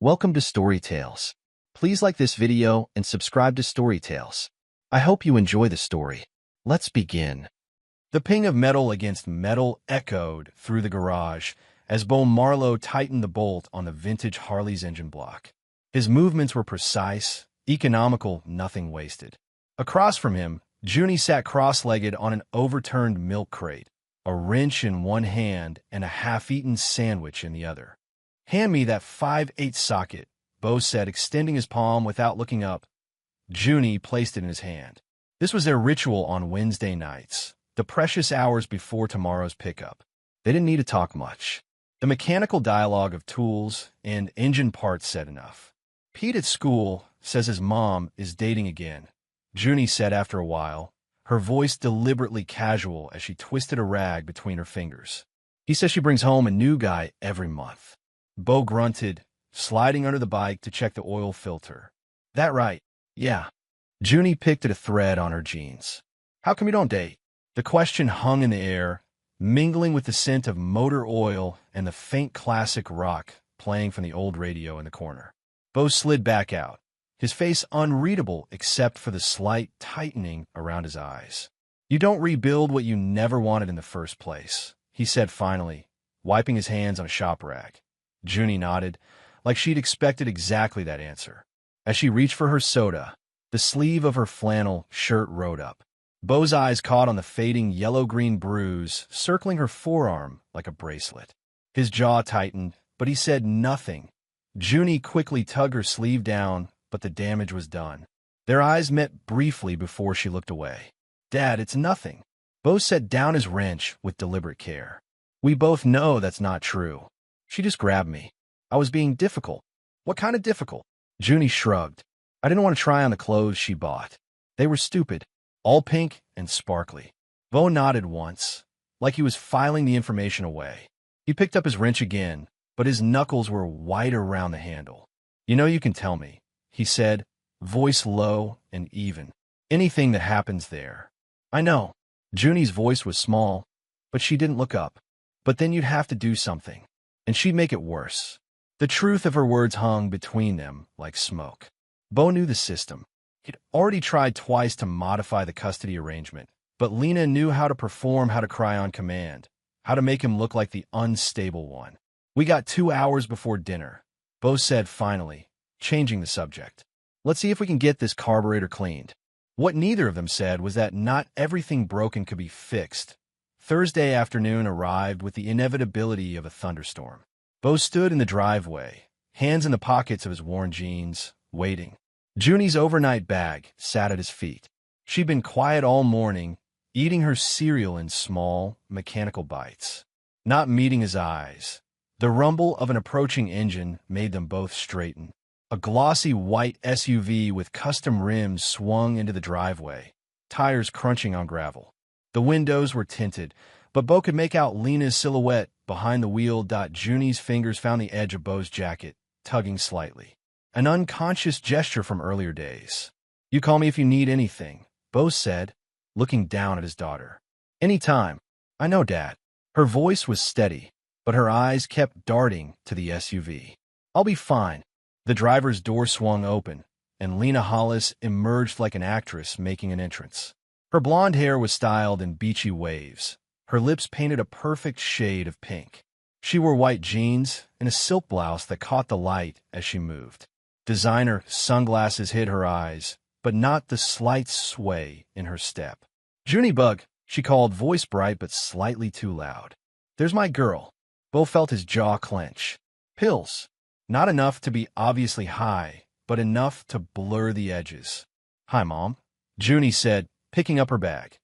Welcome to Story Tales. Please like this video and subscribe to Story Tales. I hope you enjoy the story. Let's begin. The ping of metal against metal echoed through the garage as Bo Marlowe tightened the bolt on the vintage Harley's engine block. His movements were precise, economical, nothing wasted. Across from him, Junie sat cross-legged on an overturned milk crate, a wrench in one hand and a half-eaten sandwich in the other. "Hand me that 5/8 socket," Bo said, extending his palm without looking up. Junie placed it in his hand. This was their ritual on Wednesday nights, the precious hours before tomorrow's pickup. They didn't need to talk much. The mechanical dialogue of tools and engine parts said enough. "Pete at school says his mom is dating again," Junie said after a while, her voice deliberately casual as she twisted a rag between her fingers. "He says she brings home a new guy every month." Bo grunted, sliding under the bike to check the oil filter. "That right?" "Yeah." Junie picked at a thread on her jeans. "How come you don't date?" The question hung in the air, mingling with the scent of motor oil and the faint classic rock playing from the old radio in the corner. Bo slid back out, his face unreadable except for the slight tightening around his eyes. "You don't rebuild what you never wanted in the first place," he said finally, wiping his hands on a shop rag. Junie nodded, like she'd expected exactly that answer. As she reached for her soda, the sleeve of her flannel shirt rode up. Bo's eyes caught on the fading yellow-green bruise circling her forearm like a bracelet. His jaw tightened, but he said nothing. Junie quickly tugged her sleeve down, but the damage was done. Their eyes met briefly before she looked away. "Dad, it's nothing." Bo set down his wrench with deliberate care. "We both know that's not true. She just grabbed me. I was being difficult." "What kind of difficult?" Junie shrugged. "I didn't want to try on the clothes she bought. They were stupid, all pink and sparkly." Bo nodded once, like he was filing the information away. He picked up his wrench again, but his knuckles were white around the handle. "You know you can tell me," he said, voice low and even. "Anything that happens there." "I know." Junie's voice was small, but she didn't look up. "But then you'd have to do something, and she'd make it worse." The truth of her words hung between them like smoke. Bo knew the system. He'd already tried twice to modify the custody arrangement, but Lena knew how to perform, how to cry on command, how to make him look like the unstable one. "We got 2 hours before dinner," Bo said finally, changing the subject. "Let's see if we can get this carburetor cleaned." What neither of them said was that not everything broken could be fixed. Thursday afternoon arrived with the inevitability of a thunderstorm. Bo stood in the driveway, hands in the pockets of his worn jeans, waiting. Junie's overnight bag sat at his feet. She'd been quiet all morning, eating her cereal in small, mechanical bites. Not meeting his eyes, the rumble of an approaching engine made them both straighten. A glossy white SUV with custom rims swung into the driveway, tires crunching on gravel. The windows were tinted, but Bo could make out Lena's silhouette behind the wheel. Junie's fingers found the edge of Bo's jacket, tugging slightly. An unconscious gesture from earlier days. "You call me if you need anything," Bo said, looking down at his daughter. "Anytime." "I know, Dad." Her voice was steady, but her eyes kept darting to the SUV. "I'll be fine." The driver's door swung open, and Lena Hollis emerged like an actress making an entrance. Her blonde hair was styled in beachy waves, her lips painted a perfect shade of pink. She wore white jeans and a silk blouse that caught the light as she moved. Designer sunglasses hid her eyes, but not the slight sway in her step. "Junie Bug," she called, voice bright but slightly too loud. "There's my girl." Bo felt his jaw clench. "Pills." Not enough to be obviously high, but enough to blur the edges. "Hi, Mom," Junie said, picking up her bag.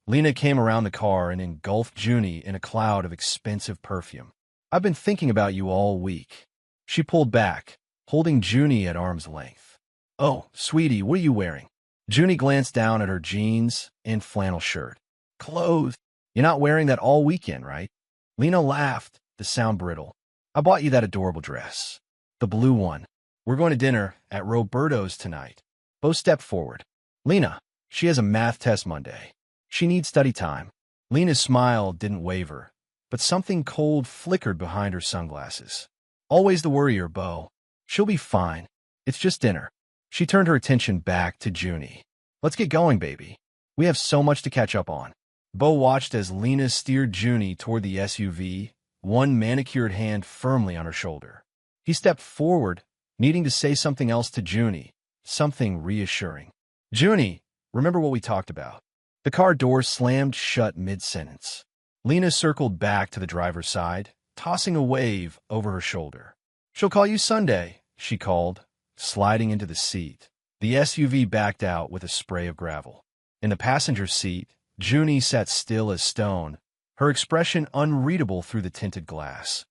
Lena came around the car and engulfed Junie in a cloud of expensive perfume. "I've been thinking about you all week." She pulled back, holding Junie at arm's length. "Oh, sweetie, what are you wearing?" Junie glanced down at her jeans and flannel shirt. "Clothes. You're not wearing that all weekend, right?" Lena laughed, the sound brittle. "I bought you that adorable dress. The blue one. We're going to dinner at Roberto's tonight." Bo stepped forward. "Lena, she has a math test Monday. She needs study time." Lena's smile didn't waver, but something cold flickered behind her sunglasses. "Always the worrier, Bo." She'll be fine. It's just dinner. She turned her attention back to Junie. Let's get going, baby. We have so much to catch up on. Bo watched as Lena steered Junie toward the SUV, one manicured hand firmly on her shoulder. He stepped forward, needing to say something else to Junie, something reassuring. Junie, remember what we talked about. The car door slammed shut mid-sentence. Lena circled back to the driver's side, tossing a wave over her shoulder. She'll call you Sunday, she called, sliding into the seat. The SUV backed out with a spray of gravel. In the passenger seat, Junie sat still as stone, her expression unreadable through the tinted glass.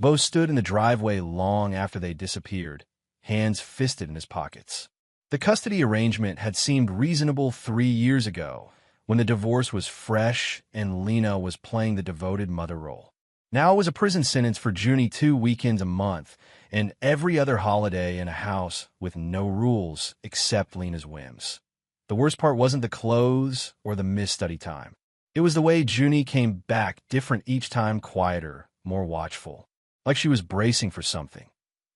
Bo stood in the driveway long after they disappeared, hands fisted in his pockets. The custody arrangement had seemed reasonable 3 years ago, when the divorce was fresh and Lena was playing the devoted mother role. Now it was a prison sentence for Junie 2 weekends a month, and every other holiday in a house with no rules except Lena's whims. The worst part wasn't the clothes or the missed study time. It was the way Junie came back different each time, quieter, more watchful, like she was bracing for something.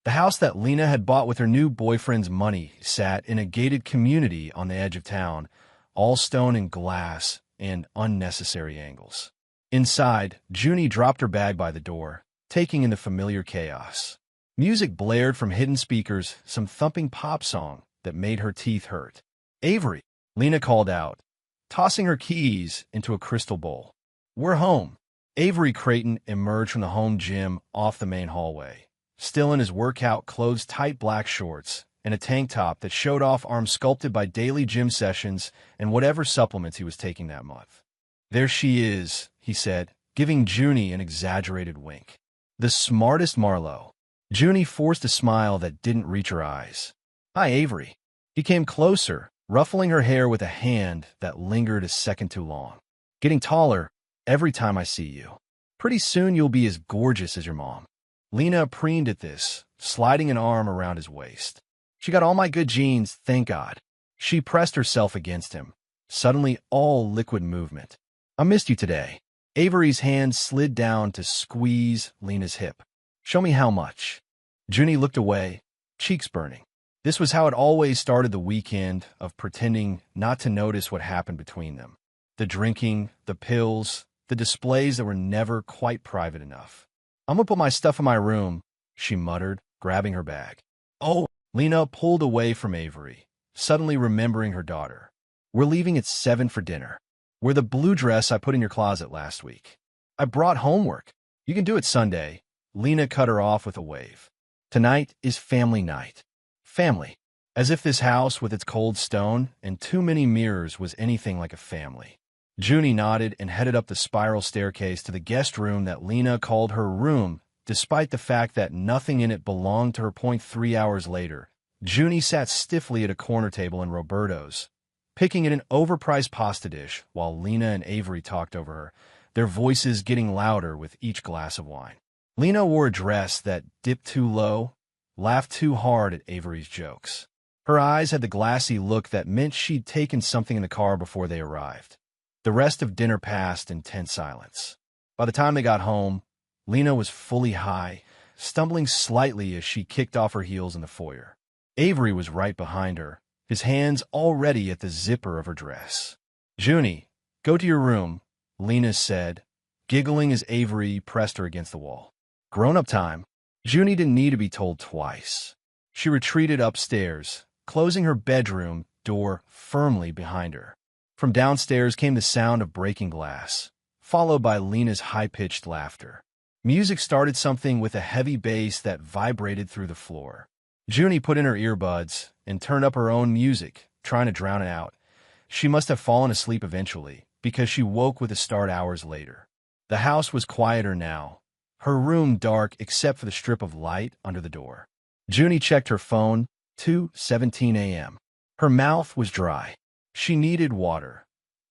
The house that Lena had bought with her new boyfriend's money sat in a gated community on the edge of town, all stone and glass and unnecessary angles. Inside, Junie dropped her bag by the door, taking in the familiar chaos. Music blared from hidden speakers, some thumping pop song that made her teeth hurt. Avery, Lena called out, tossing her keys into a crystal bowl. We're home. Avery Creighton emerged from the home gym off the main hallway, still in his workout clothes, tight black shorts, and a tank top that showed off arms sculpted by daily gym sessions and whatever supplements he was taking that month. There she is, he said, giving Junie an exaggerated wink. The smartest Marlowe. Junie forced a smile that didn't reach her eyes. Hi, Avery. He came closer, ruffling her hair with a hand that lingered a second too long. Getting taller every time I see you. Pretty soon you'll be as gorgeous as your mom. Lena preened at this, sliding an arm around his waist. She got all my good genes, thank God. She pressed herself against him, suddenly all liquid movement. I missed you today. Avery's hand slid down to squeeze Lena's hip. Show me how much. Junie looked away, cheeks burning. This was how it always started the weekend of pretending not to notice what happened between them. The drinking, the pills, the displays that were never quite private enough. I'm gonna put my stuff in my room, she muttered, grabbing her bag. Oh, Lena pulled away from Avery, suddenly remembering her daughter. We're leaving at 7 for dinner. Wear the blue dress I put in your closet last week. I brought homework. You can do it Sunday. Lena cut her off with a wave. Tonight is family night. Family. As if this house with its cold stone and too many mirrors was anything like a family. Junie nodded and headed up the spiral staircase to the guest room that Lena called her room, despite the fact that nothing in it belonged to her. 3 hours later, Junie sat stiffly at a corner table in Roberto's, picking at an overpriced pasta dish while Lena and Avery talked over her, their voices getting louder with each glass of wine. Lena wore a dress that dipped too low, laughed too hard at Avery's jokes. Her eyes had the glassy look that meant she'd taken something in the car before they arrived. The rest of dinner passed in tense silence. By the time they got home, Lena was fully high, stumbling slightly as she kicked off her heels in the foyer. Avery was right behind her, his hands already at the zipper of her dress. Junie, go to your room, Lena said, giggling as Avery pressed her against the wall. Grown-up time. Junie didn't need to be told twice. She retreated upstairs, closing her bedroom door firmly behind her. From downstairs came the sound of breaking glass, followed by Lena's high-pitched laughter. Music started something with a heavy bass that vibrated through the floor. Junie put in her earbuds and turned up her own music, trying to drown it out. She must have fallen asleep eventually, because she woke with a start hours later. The house was quieter now, her room dark except for the strip of light under the door. Junie checked her phone, 2:17 a.m. Her mouth was dry. She needed water.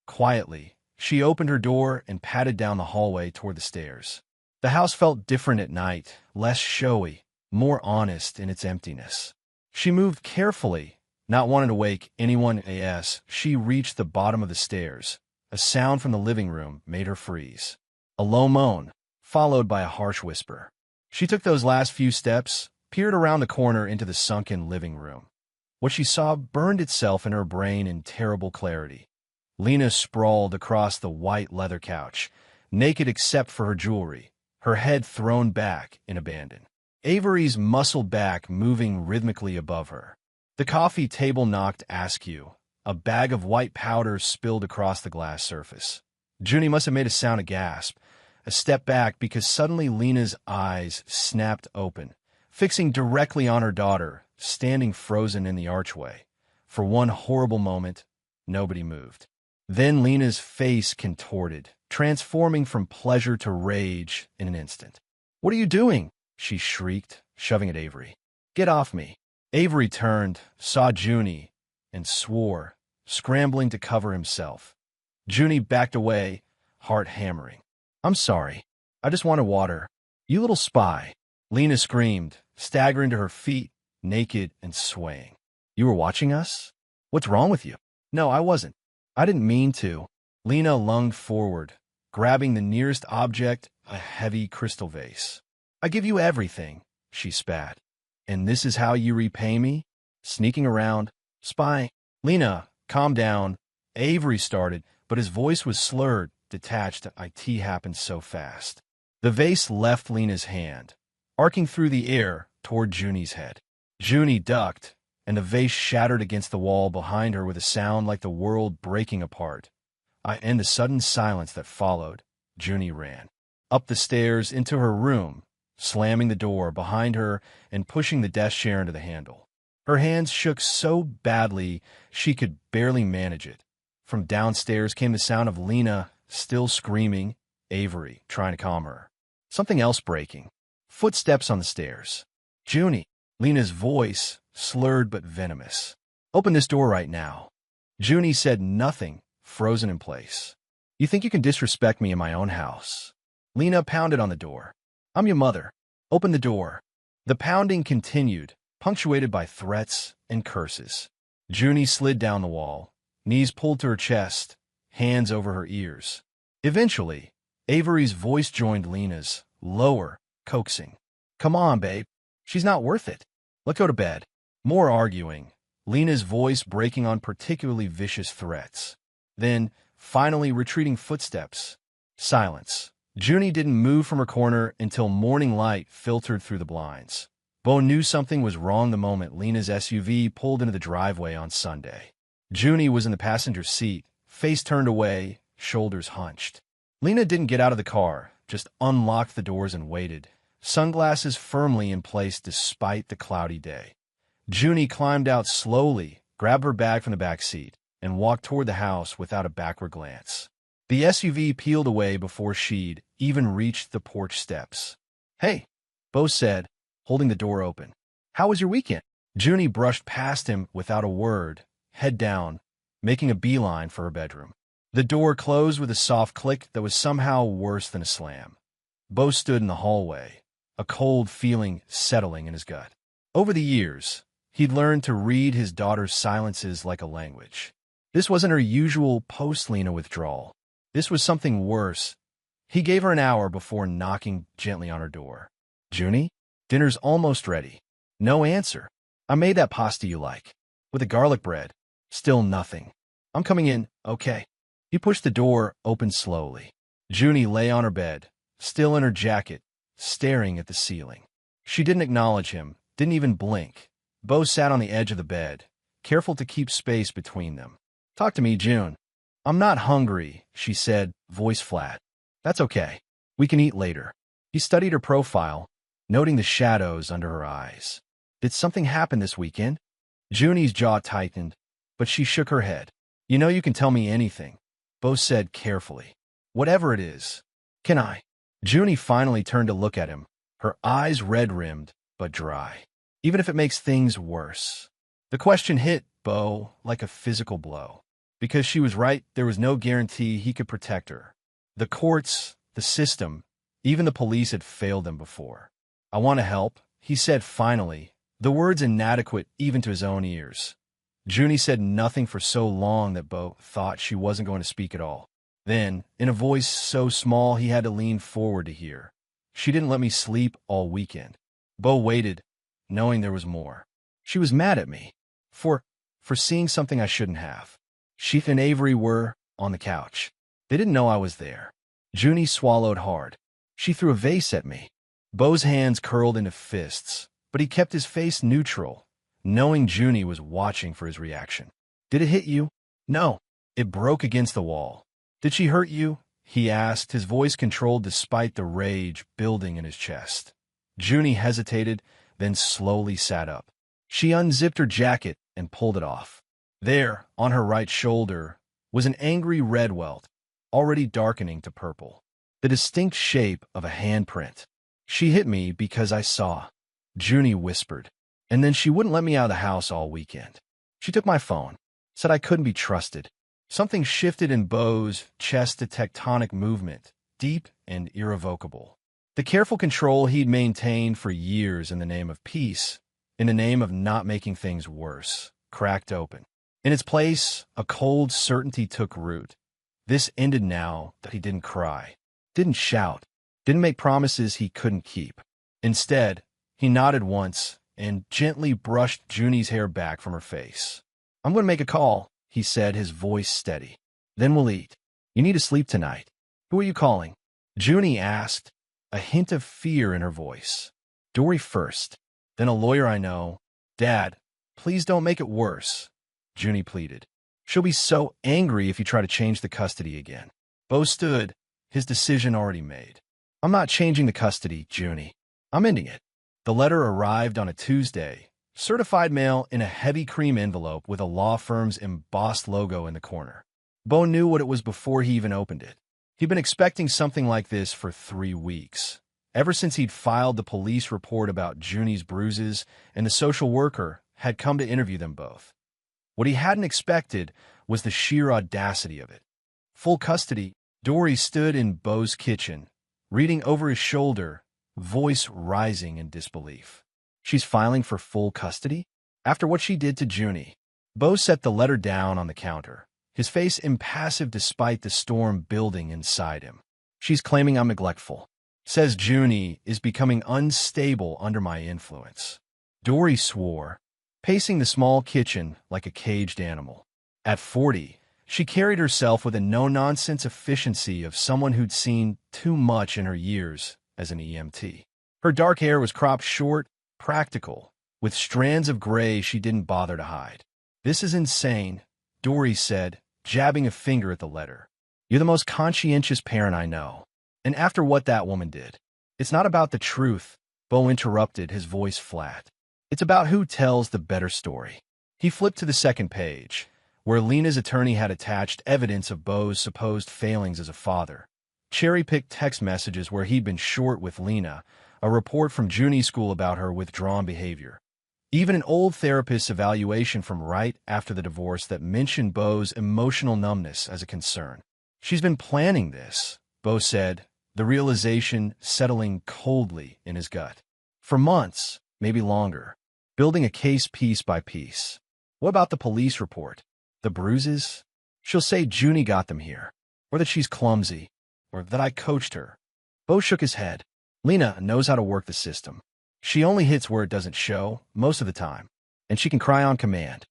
Quietly, she opened her door and padded down the hallway toward the stairs. The house felt different at night, less showy, more honest in its emptiness. She moved carefully, not wanting to wake anyone as she reached the bottom of the stairs. A sound from the living room made her freeze. A low moan, followed by a harsh whisper. She took those last few steps, peered around the corner into the sunken living room. What she saw burned itself in her brain in terrible clarity. Lena sprawled across the white leather couch, naked except for her jewelry, her head thrown back in abandon. Avery's muscled back moving rhythmically above her. The coffee table knocked askew. A bag of white powder spilled across the glass surface. Junie must have made a sound of gasp, a step back because suddenly Lena's eyes snapped open, fixing directly on her daughter, standing frozen in the archway. For one horrible moment, nobody moved. Then Lena's face contorted, transforming from pleasure to rage in an instant. "What are you doing?" she shrieked, shoving at Avery. "Get off me." Avery turned, saw Junie, and swore, scrambling to cover himself. Junie backed away, heart hammering. "I'm sorry. I just wanted water." "You little spy." Lena screamed, staggering to her feet, naked and swaying. "You were watching us? What's wrong with you?" "No, I wasn't. I didn't mean to." Lena lunged forward, grabbing the nearest object, a heavy crystal vase. "I give you everything," she spat. "And this is how you repay me? Sneaking around, spying." "Lena, calm down," Avery started, but his voice was slurred, detached. "It happened so fast." The vase left Lena's hand, arcing through the air toward Junie's head. Junie ducked, and the vase shattered against the wall behind her with a sound like the world breaking apart. In the sudden silence that followed, Junie ran up the stairs into her room, slamming the door behind her and pushing the desk chair into the handle. Her hands shook so badly she could barely manage it. From downstairs came the sound of Lena still screaming, Avery trying to calm her. Something else breaking. Footsteps on the stairs. "Junie," Lena's voice, slurred but venomous. "Open this door right now." Junie said nothing, frozen in place. "You think you can disrespect me in my own house?" Lena pounded on the door. "I'm your mother. Open the door." The pounding continued, punctuated by threats and curses. Junie slid down the wall, knees pulled to her chest, hands over her ears. Eventually, Avery's voice joined Lena's, lower, coaxing. "Come on, babe. She's not worth it. Let's go to bed." More arguing, Lena's voice breaking on particularly vicious threats. Then, finally retreating footsteps. Silence. Junie didn't move from her corner until morning light filtered through the blinds. Bo knew something was wrong the moment Lena's SUV pulled into the driveway on Sunday. Junie was in the passenger seat, face turned away, shoulders hunched. Lena didn't get out of the car, just unlocked the doors and waited, sunglasses firmly in place despite the cloudy day. Junie climbed out slowly, grabbed her bag from the back seat, and walked toward the house without a backward glance. The SUV peeled away before she'd even reached the porch steps. "Hey," Bo said, holding the door open. "How was your weekend?" Junie brushed past him without a word, head down, making a beeline for her bedroom. The door closed with a soft click that was somehow worse than a slam. Bo stood in the hallway, a cold feeling settling in his gut. Over the years, he'd learned to read his daughter's silences like a language. This wasn't her usual post-Lena withdrawal. This was something worse. He gave her an hour before knocking gently on her door. "Junie, dinner's almost ready." No answer. "I made that pasta you like, with the garlic bread." Still nothing. "I'm coming in, okay." He pushed the door open slowly. Junie lay on her bed, still in her jacket, staring at the ceiling. She didn't acknowledge him, didn't even blink. Bo sat on the edge of the bed, careful to keep space between them. "Talk to me, June." "I'm not hungry," she said, voice flat. "That's okay. We can eat later." He studied her profile, noting the shadows under her eyes. "Did something happen this weekend?" Junie's jaw tightened, but she shook her head. "You know you can tell me anything," Bo said carefully. "Whatever it is." "Can I?" Junie finally turned to look at him, her eyes red-rimmed, but dry. "Even if it makes things worse." The question hit Bo like a physical blow. Because she was right, there was no guarantee he could protect her. The courts, the system, even the police had failed them before. "I want to help," he said finally, the words inadequate even to his own ears. Junie said nothing for so long that Bo thought she wasn't going to speak at all. Then, in a voice so small he had to lean forward to hear, "She didn't let me sleep all weekend." Bo waited, knowing there was more. She was mad at me for seeing something I shouldn't have. She and Avery were on the couch. They didn't know I was there. Junie swallowed hard. She threw a vase at me. Beau's hands curled into fists, but he kept his face neutral, knowing Junie was watching for his reaction. Did it hit you? No. It broke against the wall. Did she hurt you? He asked, his voice controlled despite the rage building in his chest. Junie hesitated, then slowly sat up. She unzipped her jacket and pulled it off. There, on her right shoulder, was an angry red welt, already darkening to purple, the distinct shape of a handprint. She hit me because I saw, Junie whispered, and then she wouldn't let me out of the house all weekend. She took my phone, said I couldn't be trusted. Something shifted in Beau's chest, a tectonic movement, deep and irrevocable. The careful control he'd maintained for years in the name of peace, in the name of not making things worse, cracked open. In its place, a cold certainty took root. This ended now that he didn't cry, didn't shout, didn't make promises he couldn't keep. Instead, he nodded once and gently brushed Junie's hair back from her face. I'm going to make a call, he said, his voice steady. Then we'll eat. You need to sleep tonight. Who are you calling? Junie asked, a hint of fear in her voice. Dory first, then a lawyer I know. Dad, please don't make it worse, Junie pleaded. She'll be so angry if you try to change the custody again. Beau stood, his decision already made. I'm not changing the custody, Junie. I'm ending it. The letter arrived on a Tuesday, certified mail in a heavy cream envelope with a law firm's embossed logo in the corner. Beau knew what it was before he even opened it. He'd been expecting something like this for 3 weeks, ever since he'd filed the police report about Junie's bruises and the social worker had come to interview them both. What he hadn't expected was the sheer audacity of it. Full custody. Dory stood in Beau's kitchen, reading over his shoulder, voice rising in disbelief. She's filing for full custody? After what she did to Junie. Beau set the letter down on the counter, his face impassive despite the storm building inside him. She's claiming I'm neglectful. Says Junie is becoming unstable under my influence. Dory swore, pacing the small kitchen like a caged animal. At 40, she carried herself with a no-nonsense efficiency of someone who'd seen too much in her years as an EMT. Her dark hair was cropped short, practical, with strands of gray she didn't bother to hide. This is insane, Dory said, jabbing a finger at the letter. You're the most conscientious parent I know. And after what that woman did, it's not about the truth, Beau interrupted, his voice flat. It's about who tells the better story. He flipped to the second page, where Lena's attorney had attached evidence of Beau's supposed failings as a father. Cherry-picked text messages where he'd been short with Lena, a report from Junie's school about her withdrawn behavior. Even an old therapist's evaluation from right after the divorce that mentioned Beau's emotional numbness as a concern. She's been planning this, Beau said, the realization settling coldly in his gut. For months, maybe longer, building a case piece by piece. What about the police report? The bruises? She'll say Junie got them here, or that she's clumsy, or that I coached her. Beau shook his head. Lena knows how to work the system. She only hits where it doesn't show, most of the time, and she can cry on command.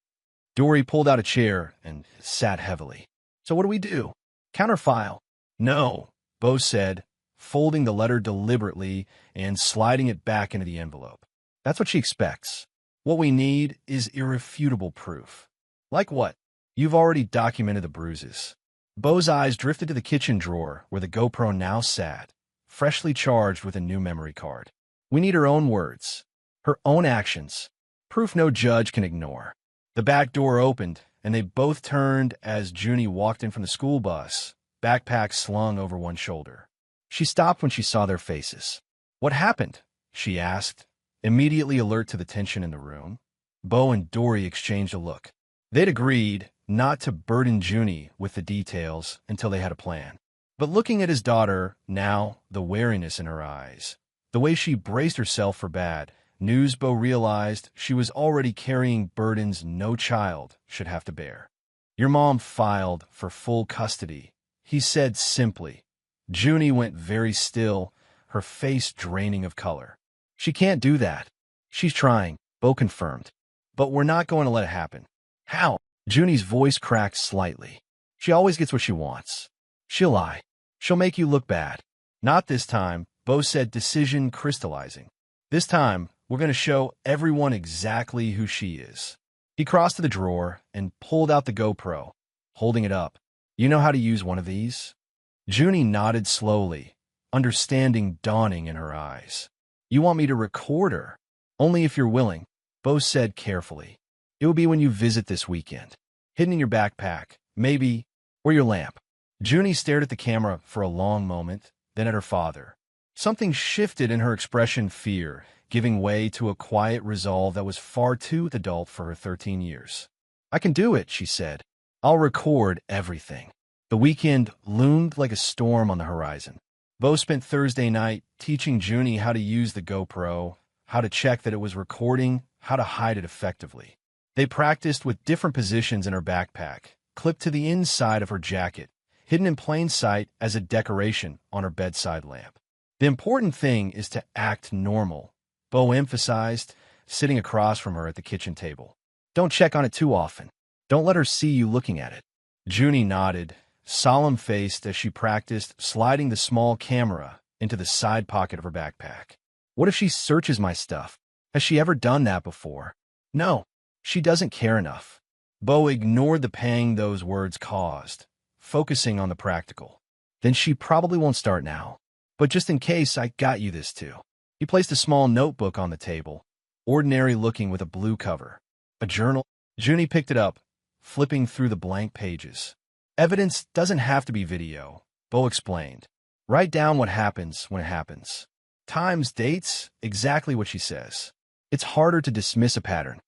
Dory pulled out a chair and sat heavily. So what do we do? Counterfile? No, Beau said, folding the letter deliberately and sliding it back into the envelope. That's what she expects. What we need is irrefutable proof. Like what? You've already documented the bruises. Beau's eyes drifted to the kitchen drawer where the GoPro now sat, freshly charged with a new memory card. We need her own words, her own actions, proof no judge can ignore. The back door opened, and they both turned as Junie walked in from the school bus, backpack slung over one shoulder. She stopped when she saw their faces. What happened? She asked, immediately alert to the tension in the room. Beau and Dory exchanged a look. They'd agreed not to burden Junie with the details until they had a plan. But looking at his daughter, now, the wariness in her eyes, the way she braced herself for bad news, Beau realized she was already carrying burdens no child should have to bear. Your mom filed for full custody, he said simply. Junie went very still, her face draining of color. She can't do that. She's trying, Bo confirmed. But we're not going to let it happen. How? Junie's voice cracked slightly. She always gets what she wants. She'll lie. She'll make you look bad. Not this time, Bo said, decision crystallizing. This time, we're going to show everyone exactly who she is. He crossed to the drawer and pulled out the GoPro, holding it up. You know how to use one of these? Junie nodded slowly, understanding dawning in her eyes. You want me to record her? Only if you're willing, Bo said carefully. It will be when you visit this weekend. Hidden in your backpack, maybe, or your lamp. Junie stared at the camera for a long moment, then at her father. Something shifted in her expression, fear, giving way to a quiet resolve that was far too adult for her 13 years. I can do it, she said. I'll record everything. The weekend loomed like a storm on the horizon. Bo spent Thursday night teaching Junie how to use the GoPro, how to check that it was recording, how to hide it effectively. They practiced with different positions in her backpack, clipped to the inside of her jacket, hidden in plain sight as a decoration on her bedside lamp. The important thing is to act normal, Bo emphasized, sitting across from her at the kitchen table. Don't check on it too often. Don't let her see you looking at it. Junie nodded, solemn-faced as she practiced sliding the small camera into the side pocket of her backpack. What if she searches my stuff? Has she ever done that before? No, she doesn't care enough. Bo ignored the pang those words caused, focusing on the practical. Then she probably won't start now. But just in case, I got you this too. He placed a small notebook on the table, ordinary-looking with a blue cover. A journal? Junie picked it up, flipping through the blank pages. Evidence doesn't have to be video, Bo explained. Write down what happens when it happens. Times, dates, exactly what she says. It's harder to dismiss a pattern.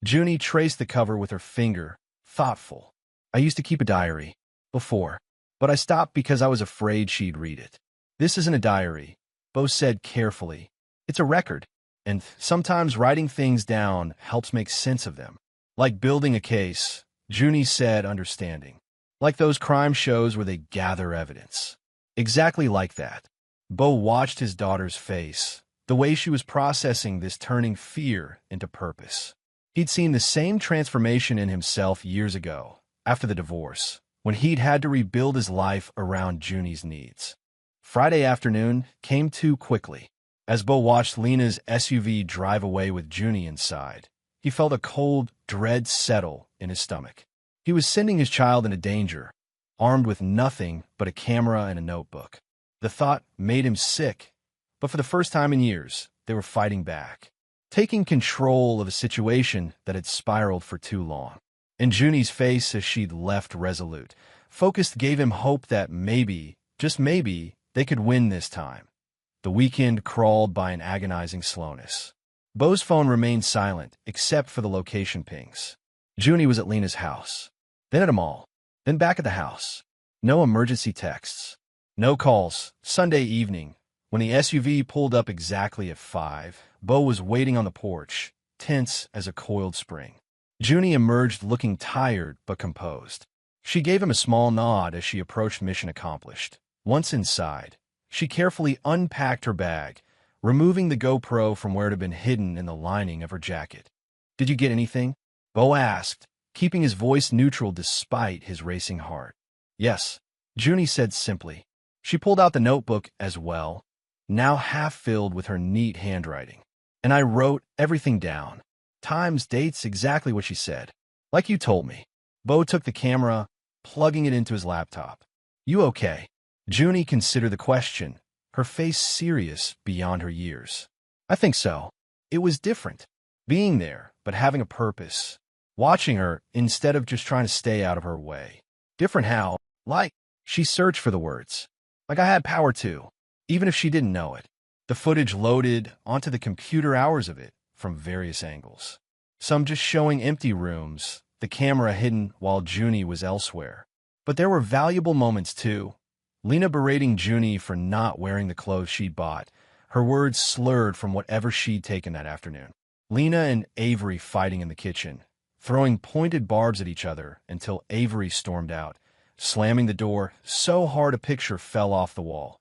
Junie traced the cover with her finger, thoughtful. I used to keep a diary before, but I stopped because I was afraid she'd read it. This isn't a diary, Bo said carefully. It's a record, and sometimes writing things down helps make sense of them. Like building a case, Junie said, understanding. Like those crime shows where they gather evidence. Exactly like that. Bo watched his daughter's face, the way she was processing this, turning fear into purpose. He'd seen the same transformation in himself years ago, after the divorce, when he'd had to rebuild his life around Junie's needs. Friday afternoon came too quickly. As Bo watched Lena's SUV drive away with Junie inside, he felt a cold dread settle in his stomach. He was sending his child into danger, armed with nothing but a camera and a notebook. The thought made him sick, but for the first time in years, they were fighting back, taking control of a situation that had spiraled for too long. And Junie's face, as she'd left resolute, focused, gave him hope that maybe, just maybe, they could win this time. The weekend crawled by in agonizing slowness. Bo's phone remained silent, except for the location pings. Junie was at Lena's house, then at a mall, then back at the house. No emergency texts, no calls. Sunday evening, when the SUV pulled up exactly at 5, Bo was waiting on the porch, tense as a coiled spring. Junie emerged looking tired but composed. She gave him a small nod as she approached, mission accomplished. Once inside, she carefully unpacked her bag, removing the GoPro from where it had been hidden in the lining of her jacket. Did you get anything? Bo asked, keeping his voice neutral despite his racing heart. Yes, Junie said simply. She pulled out the notebook as well, now half filled with her neat handwriting. And I wrote everything down. Times, dates, exactly what she said. Like you told me. Bo took the camera, plugging it into his laptop. You okay? Junie considered the question, her face serious beyond her years. I think so. It was different. Being there, but having a purpose. Watching her instead of just trying to stay out of her way. Different how? Like, she searched for the words. Like I had power too, even if she didn't know it. The footage loaded onto the computer, hours of it, from various angles. Some just showing empty rooms, the camera hidden while Junie was elsewhere. But there were valuable moments too. Lena berating Junie for not wearing the clothes she'd bought, her words slurred from whatever she'd taken that afternoon. Lena and Avery fighting in the kitchen, throwing pointed barbs at each other until Avery stormed out, slamming the door so hard a picture fell off the wall.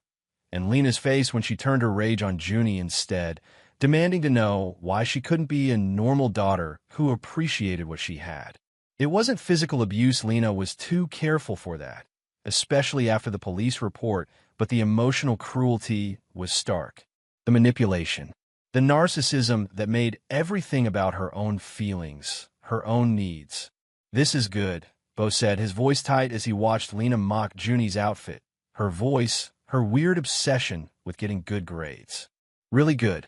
And Lena's face when she turned her rage on Junie instead, demanding to know why she couldn't be a normal daughter who appreciated what she had. It wasn't physical abuse. Lena was too careful for that, especially after the police report, but the emotional cruelty was stark. The manipulation, the narcissism that made everything about her own feelings, her own needs. "This is good," Bo said, his voice tight as he watched Lena mock Junie's outfit. Her voice, her weird obsession with getting good grades. "Really good.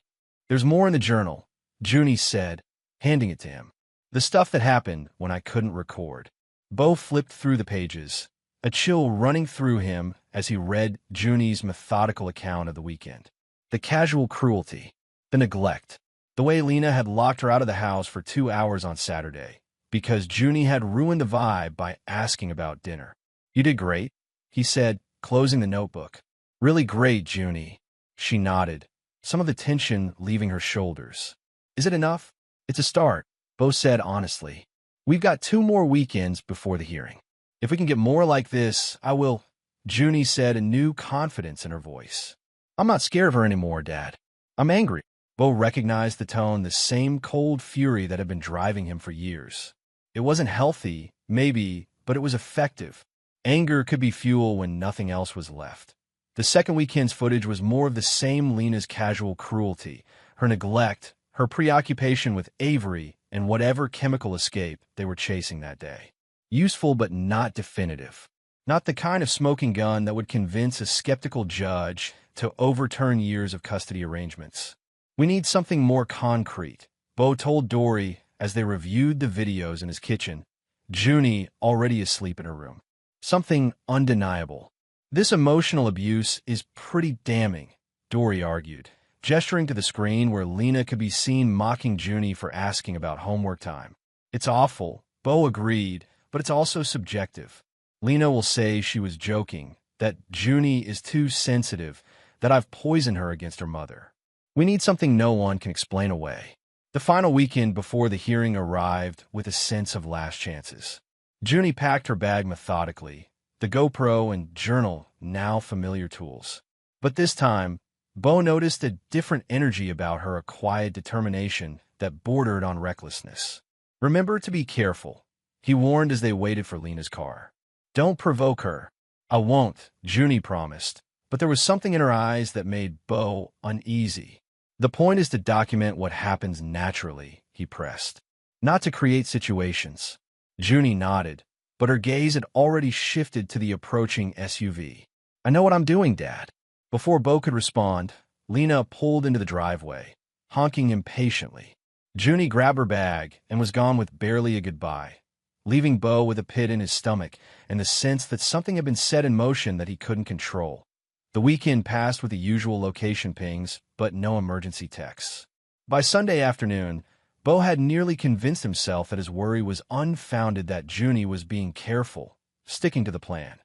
There's more in the journal," Junie said, handing it to him. "The stuff that happened when I couldn't record." Bo flipped through the pages, a chill running through him as he read Junie's methodical account of the weekend. The casual cruelty, the neglect, the way Lena had locked her out of the house for 2 hours on Saturday because Junie had ruined the vibe by asking about dinner. "You did great," he said, closing the notebook. "Really great, Junie." She nodded, some of the tension leaving her shoulders. "Is it enough?" "It's a start," Bo said honestly. "We've got 2 more weekends before the hearing. If we can get more like this, I will," Junie said, a new confidence in her voice. "I'm not scared of her anymore, Dad. I'm angry." Bo recognized the tone, the same cold fury that had been driving him for years. It wasn't healthy, maybe, but it was effective. Anger could be fuel when nothing else was left. The second weekend's footage was more of the same. Lena's casual cruelty, her neglect, her preoccupation with Avery, and whatever chemical escape they were chasing that day. Useful but not definitive. Not the kind of smoking gun that would convince a skeptical judge to overturn years of custody arrangements. "We need something more concrete," Bo told Dory as they reviewed the videos in his kitchen, Junie already asleep in her room. "Something undeniable." "This emotional abuse is pretty damning," Dory argued, gesturing to the screen where Lena could be seen mocking Junie for asking about homework time. "It's awful," Bo agreed, "but it's also subjective. Lena will say she was joking, that Junie is too sensitive, that I've poisoned her against her mother. We need something no one can explain away." The final weekend before the hearing arrived with a sense of last chances. Junie packed her bag methodically, the GoPro and journal now familiar tools. But this time, Bo noticed a different energy about her, a quiet determination that bordered on recklessness. "Remember to be careful," he warned as they waited for Lena's car. "Don't provoke her." "I won't," Junie promised, but there was something in her eyes that made Bo uneasy. "The point is to document what happens naturally," he pressed, "not to create situations." Junie nodded, but her gaze had already shifted to the approaching SUV. "I know what I'm doing, Dad." Before Bo could respond, Lena pulled into the driveway, honking impatiently. Junie grabbed her bag and was gone with barely a goodbye, leaving Bo with a pit in his stomach and the sense that something had been set in motion that he couldn't control. The weekend passed with the usual location pings, but no emergency texts. By Sunday afternoon, Bo had nearly convinced himself that his worry was unfounded, that Junie was being careful, sticking to the plan.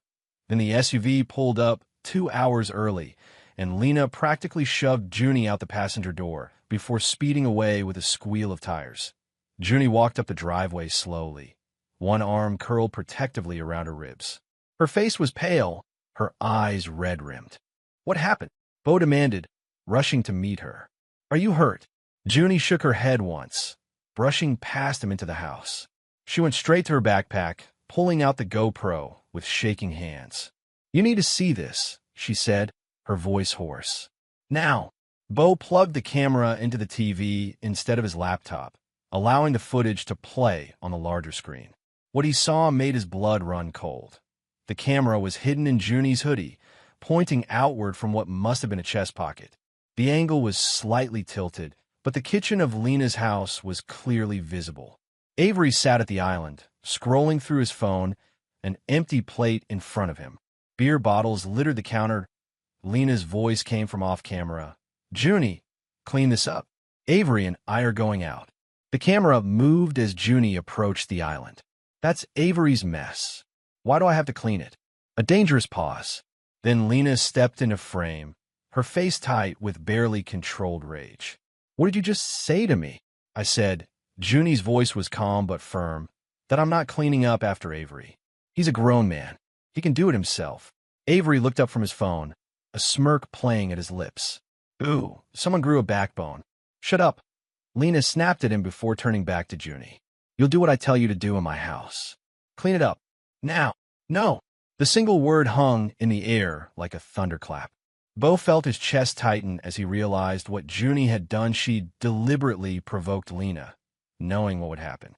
Then the SUV pulled up 2 hours early, and Lena practically shoved Junie out the passenger door before speeding away with a squeal of tires. Junie walked up the driveway slowly, one arm curled protectively around her ribs. Her face was pale, her eyes red-rimmed. "What happened?" Bo demanded, rushing to meet her. "Are you hurt?" Junie shook her head once, brushing past him into the house. She went straight to her backpack, pulling out the GoPro with shaking hands. "You need to see this," she said, her voice hoarse. "Now." Bo plugged the camera into the TV instead of his laptop, allowing the footage to play on the larger screen. What he saw made his blood run cold. The camera was hidden in Junie's hoodie, pointing outward from what must have been a chest pocket. The angle was slightly tilted, but the kitchen of Lena's house was clearly visible. Avery sat at the island, scrolling through his phone, an empty plate in front of him. Beer bottles littered the counter. Lena's voice came from off-camera. "Junie, clean this up. Avery and I are going out." The camera moved as Junie approached the island. "That's Avery's mess. Why do I have to clean it?" A dangerous pause. Then Lena stepped into frame, her face tight with barely controlled rage. "What did you just say to me?" I said. Junie's voice was calm but firm. "That I'm not cleaning up after Avery. He's a grown man. He can do it himself." Avery looked up from his phone, a smirk playing at his lips. "Ooh, someone grew a backbone." Shut up. Lena snapped at him before turning back to Junie. You'll do what I tell you to do in my house. Clean it up. Now. No. The single word hung in the air like a thunderclap. Bo felt his chest tighten as he realized what Junie had done. She deliberately provoked Lena, knowing what would happen.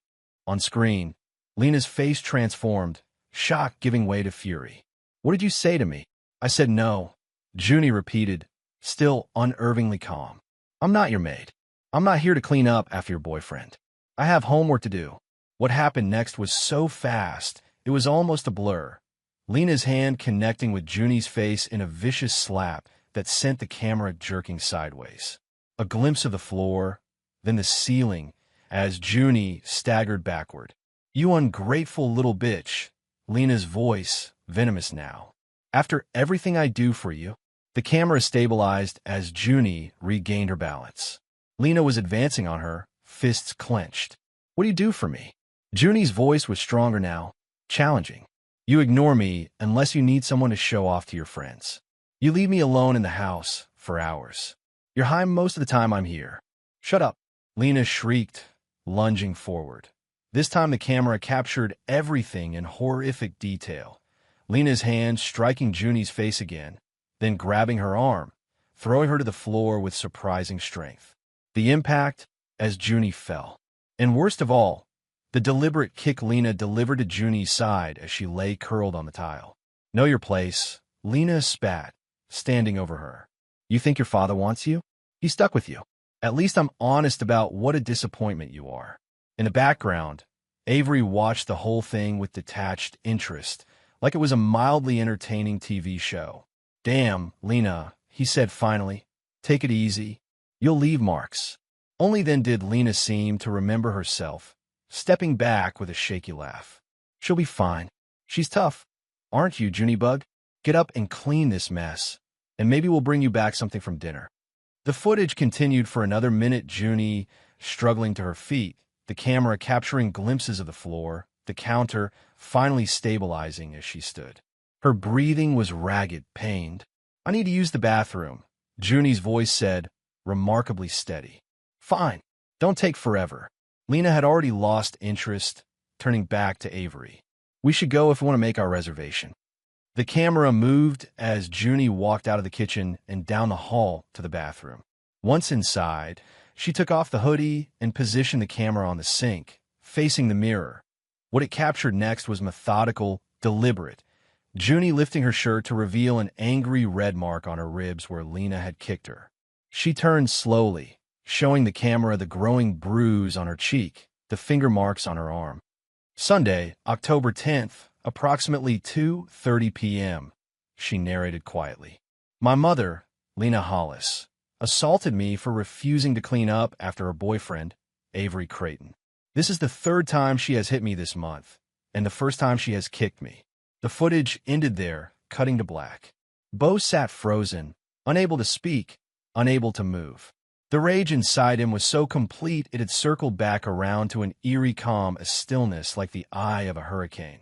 On screen, Lena's face transformed, shock giving way to fury. What did you say to me? I said no. Junie repeated, still unervingly calm. I'm not your maid. I'm not here to clean up after your boyfriend. I have homework to do. What happened next was so fast, it was almost a blur. Lena's hand connecting with Junie's face in a vicious slap that sent the camera jerking sideways. A glimpse of the floor, then the ceiling, as Junie staggered backward. You ungrateful little bitch. Lena's voice, venomous now. After everything I do for you. The camera stabilized as Junie regained her balance. Lena was advancing on her, fists clenched. What do you do for me? Junie's voice was stronger now, challenging. You ignore me unless you need someone to show off to your friends. You leave me alone in the house for hours. You're high most of the time I'm here. Shut up. Lena shrieked, lunging forward. This time the camera captured everything in horrific detail. Lena's hand striking Junie's face again, then grabbing her arm, throwing her to the floor with surprising strength. The impact as Junie fell. And worst of all, the deliberate kick Lena delivered to Junie's side as she lay curled on the tile. Know your place, Lena spat, standing over her. You think your father wants you? He's stuck with you. At least I'm honest about what a disappointment you are. In the background, Avery watched the whole thing with detached interest, like it was a mildly entertaining TV show. Damn, Lena, he said finally. Take it easy. You'll leave marks. Only then did Lena seem to remember herself, stepping back with a shaky laugh. She'll be fine. She's tough. Aren't you, Junebug? Get up and clean this mess, and maybe we'll bring you back something from dinner. The footage continued for another minute, Junie struggling to her feet, the camera capturing glimpses of the floor, the counter finally stabilizing as she stood. Her breathing was ragged, pained. I need to use the bathroom, Junie's voice said, remarkably steady. Fine. Don't take forever. Lena had already lost interest, turning back to Avery. We should go if we want to make our reservation. The camera moved as Junie walked out of the kitchen and down the hall to the bathroom. Once inside, she took off the hoodie and positioned the camera on the sink, facing the mirror. What it captured next was methodical, deliberate. Junie lifting her shirt to reveal an angry red mark on her ribs where Lena had kicked her. She turned slowly, showing the camera the growing bruise on her cheek, the finger marks on her arm. Sunday, October 10th, approximately 2:30 p.m., she narrated quietly. My mother, Lena Hollis, assaulted me for refusing to clean up after her boyfriend, Avery Creighton. This is the third time she has hit me this month, and the first time she has kicked me. The footage ended there, cutting to black. Bo sat frozen, unable to speak, unable to move. The rage inside him was so complete it had circled back around to an eerie calm, a stillness like the eye of a hurricane.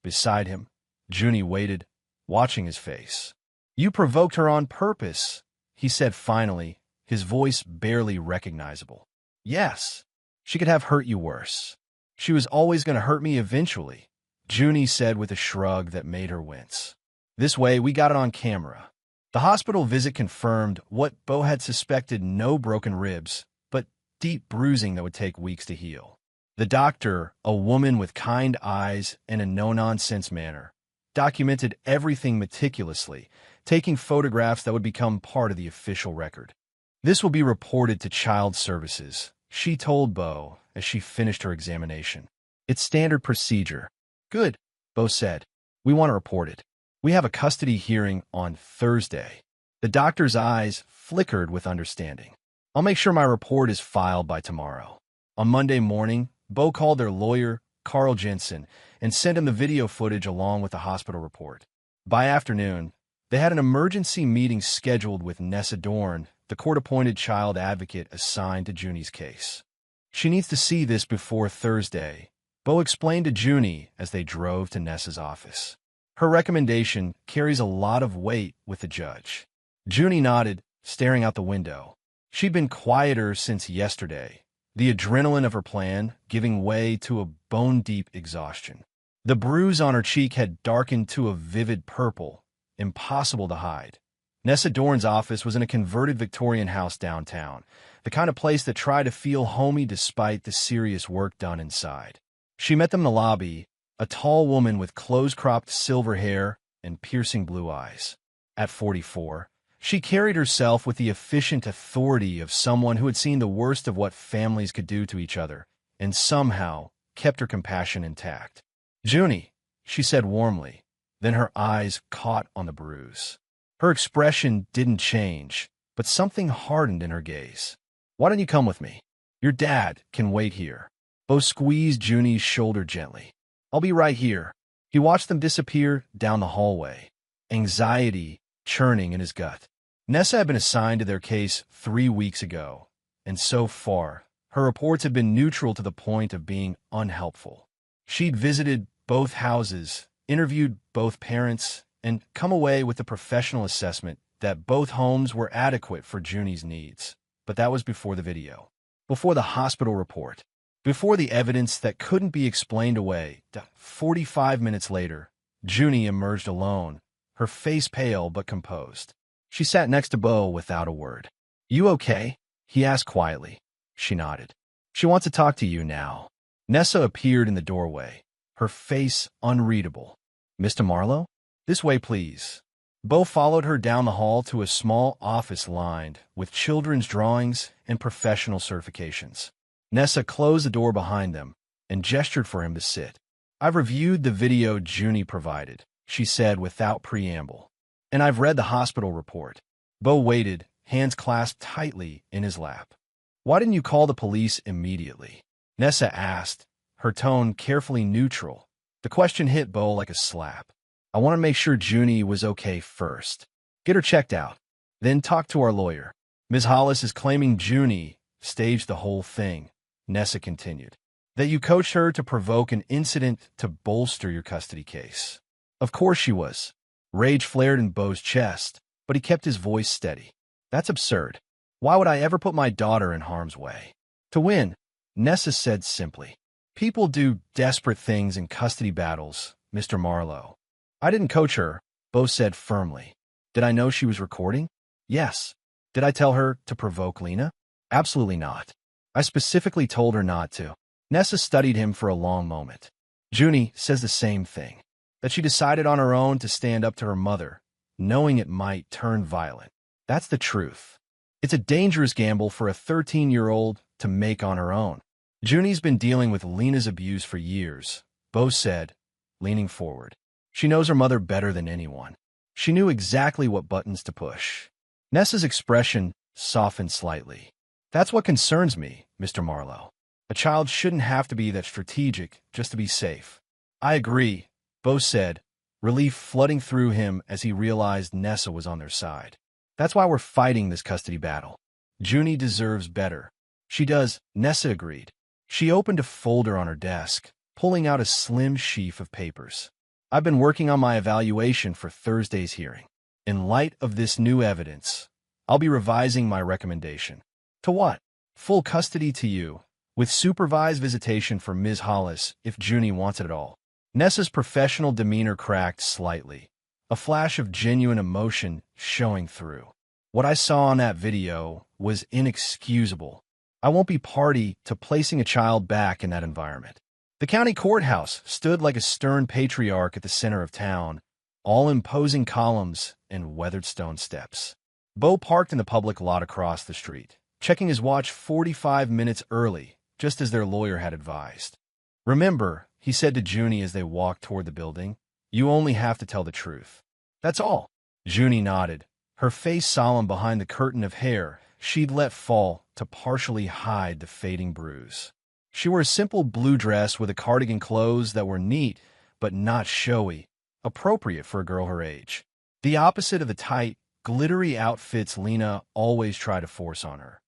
Beside him, Junie waited, watching his face. You provoked her on purpose, he said finally, his voice barely recognizable. Yes, she could have hurt you worse. She was always going to hurt me eventually, Junie said with a shrug that made her wince. This way, we got it on camera. The hospital visit confirmed what Bo had suspected: no broken ribs, but deep bruising that would take weeks to heal. The doctor, a woman with kind eyes and a no-nonsense manner, documented everything meticulously, taking photographs that would become part of the official record. This will be reported to Child Services, she told Bo as she finished her examination. It's standard procedure. Good, Bo said. We want to report it. We have a custody hearing on Thursday. The doctor's eyes flickered with understanding. I'll make sure my report is filed by tomorrow. On Monday morning, Bo called their lawyer, Carl Jensen, and sent him the video footage along with the hospital report. By afternoon, they had an emergency meeting scheduled with Nessa Dorn, the court-appointed child advocate assigned to Junie's case. She needs to see this before Thursday, Bo explained to Junie as they drove to Nessa's office. Her recommendation carries a lot of weight with the judge. Junie nodded, staring out the window. She'd been quieter since yesterday, the adrenaline of her plan giving way to a bone-deep exhaustion. The bruise on her cheek had darkened to a vivid purple, impossible to hide. Nessa Dorn's office was in a converted Victorian house downtown, the kind of place that tried to feel homey despite the serious work done inside. She met them in the lobby, a tall woman with close-cropped silver hair and piercing blue eyes. At 44, she carried herself with the efficient authority of someone who had seen the worst of what families could do to each other, and somehow kept her compassion intact. "Junie," she said warmly, then her eyes caught on the bruise. Her expression didn't change, but something hardened in her gaze. "Why don't you come with me? Your dad can wait here." Bo squeezed Junie's shoulder gently. "I'll be right here." He watched them disappear down the hallway, anxiety churning in his gut. Nessa had been assigned to their case 3 weeks ago, and so far, her reports had been neutral to the point of being unhelpful. She'd visited both houses, interviewed both parents, and come away with the professional assessment that both homes were adequate for Junie's needs. But that was before the video, before the hospital report, before the evidence that couldn't be explained away. 45 minutes later, Junie emerged alone, her face pale but composed. She sat next to Bo without a word. "You okay?" he asked quietly. She nodded. "She wants to talk to you now." Nessa appeared in the doorway, her face unreadable. "Mr. Marlowe? This way, please." Bo followed her down the hall to a small office lined with children's drawings and professional certifications. Nessa closed the door behind them and gestured for him to sit. "I've reviewed the video Junie provided," she said without preamble, "and I've read the hospital report." Bo waited, hands clasped tightly in his lap. "Why didn't you call the police immediately?" Nessa asked, her tone carefully neutral. The question hit Bo like a slap. "I want to make sure Junie was okay first. Get her checked out. Then talk to our lawyer. Ms. Hollis is claiming Junie staged the whole thing," Nessa continued. "That you coached her to provoke an incident to bolster your custody case." Of course she was. Rage flared in Bo's chest, but he kept his voice steady. "That's absurd. Why would I ever put my daughter in harm's way?" "To win," Nessa said simply. "People do desperate things in custody battles, Mr. Marlowe." "I didn't coach her," Bo said firmly. "Did I know she was recording? Yes. Did I tell her to provoke Lena? Absolutely not. I specifically told her not to." Nessa studied him for a long moment. "Junie says the same thing, that she decided on her own to stand up to her mother, knowing it might turn violent. That's the truth. It's a dangerous gamble for a 13-year-old to make on her own. Junie's been dealing with Lena's abuse for years," Bo said, leaning forward. "She knows her mother better than anyone. She knew exactly what buttons to push." Nessa's expression softened slightly. "That's what concerns me, Mr. Marlowe. A child shouldn't have to be that strategic just to be safe." "I agree," Bo said, relief flooding through him as he realized Nessa was on their side. "That's why we're fighting this custody battle. Junie deserves better." "She does," Nessa agreed. She opened a folder on her desk, pulling out a slim sheaf of papers. "I've been working on my evaluation for Thursday's hearing. In light of this new evidence, I'll be revising my recommendation." "To what?" "Full custody to you, with supervised visitation for Ms. Hollis if Junie wants it at all." Nessa's professional demeanor cracked slightly, a flash of genuine emotion showing through. "What I saw on that video was inexcusable. I won't be party to placing a child back in that environment." The county courthouse stood like a stern patriarch at the center of town, all imposing columns and weathered stone steps. Bo parked in the public lot across the street, checking his watch 45 minutes early, just as their lawyer had advised. "Remember," he said to Junie as they walked toward the building, "you only have to tell the truth. That's all." Junie nodded, her face solemn behind the curtain of hair she'd let fall to partially hide the fading bruise. She wore a simple blue dress with a cardigan, clothes that were neat but not showy, appropriate for a girl her age. The opposite of the tight, glittery outfits Lena always tried to force on her.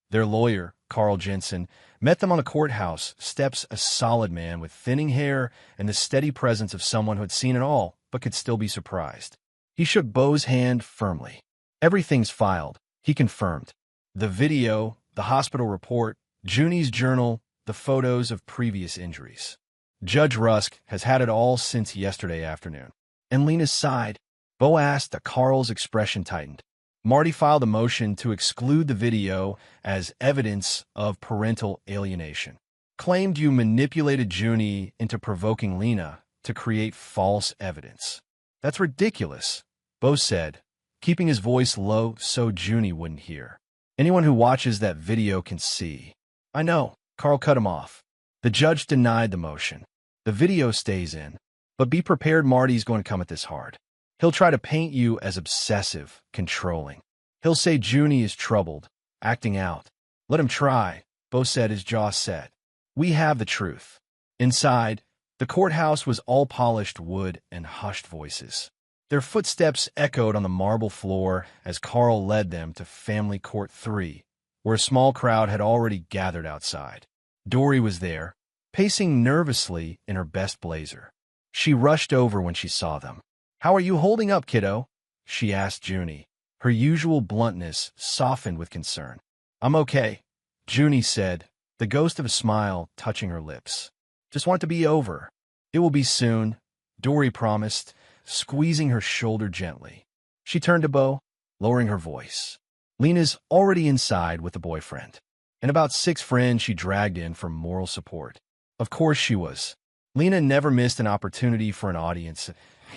Their lawyer, Carl Jensen, met them on the courthouse steps, a solid man with thinning hair and the steady presence of someone who had seen it all but could still be surprised. He shook Bo's hand firmly. "Everything's filed," he confirmed. The video, the hospital report, Junie's journal, the photos of previous injuries. Judge Rusk has had it all since yesterday afternoon. And Lena sighed. Bo asked, Carl's expression tightened. Marty filed a motion to exclude the video as evidence of parental alienation. Claimed you manipulated Junie into provoking Lena to create false evidence. That's ridiculous, Bo said, keeping his voice low so Junie wouldn't hear. Anyone who watches that video can see. I know, Carl cut him off. The judge denied the motion. The video stays in, but be prepared Marty's going to come at this hard. He'll try to paint you as obsessive, controlling. He'll say Junie is troubled, acting out. Let him try, Bo said, his jaw set. We have the truth. Inside, the courthouse was all polished wood and hushed voices. Their footsteps echoed on the marble floor as Carl led them to Family Court 3, where a small crowd had already gathered outside. Dory was there, pacing nervously in her best blazer. She rushed over when she saw them. How are you holding up, kiddo? She asked Junie. Her usual bluntness softened with concern. I'm okay, Junie said, the ghost of a smile touching her lips. Just want it to be over. It will be soon, Dory promised, squeezing her shoulder gently. She turned to Bo, lowering her voice. Lena's already inside with the boyfriend, and about 6 friends she dragged in for moral support. Of course she was. Lena never missed an opportunity for an audience.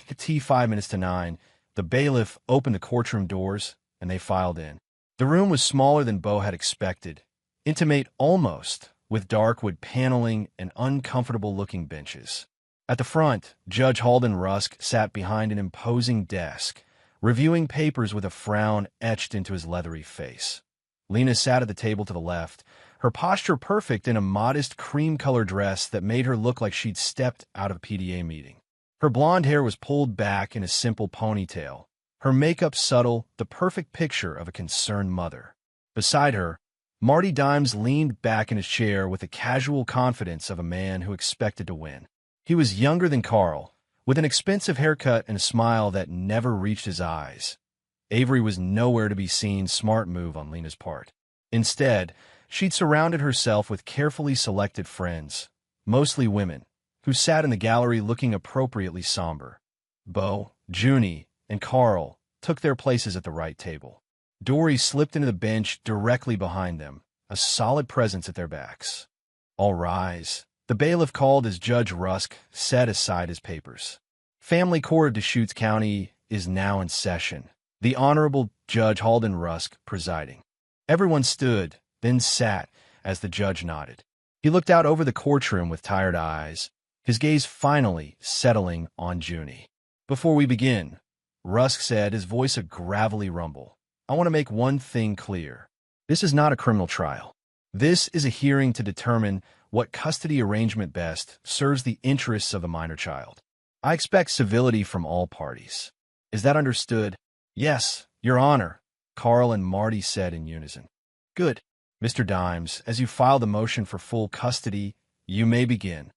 At 5 minutes to 9, the bailiff opened the courtroom doors, and they filed in. The room was smaller than Bo had expected, intimate almost, with dark wood paneling and uncomfortable-looking benches. At the front, Judge Halden Rusk sat behind an imposing desk, reviewing papers with a frown etched into his leathery face. Lena sat at the table to the left, her posture perfect in a modest cream-colored dress that made her look like she'd stepped out of a PDA meeting. Her blonde hair was pulled back in a simple ponytail, her makeup subtle, the perfect picture of a concerned mother. Beside her, Marty Dimes leaned back in his chair with the casual confidence of a man who expected to win. He was younger than Carl, with an expensive haircut and a smile that never reached his eyes. Avery was nowhere to be seen. Smart move on Lena's part. Instead, she'd surrounded herself with carefully selected friends, mostly women, who sat in the gallery looking appropriately somber. Bo, Junie, and Carl took their places at the right table. Dory slipped into the bench directly behind them, a solid presence at their backs. All rise. The bailiff called as Judge Rusk set aside his papers. Family Court of Deschutes County is now in session. The Honorable Judge Halden Rusk presiding. Everyone stood, then sat, as the judge nodded. He looked out over the courtroom with tired eyes, his gaze finally settling on Junie. Before we begin, Rusk said, his voice a gravelly rumble, I want to make one thing clear. This is not a criminal trial. This is a hearing to determine what custody arrangement best serves the interests of the minor child. I expect civility from all parties. Is that understood? Yes, Your Honor, Carl and Marty said in unison. Good. Mr. Dimes, as you file the motion for full custody, you may begin.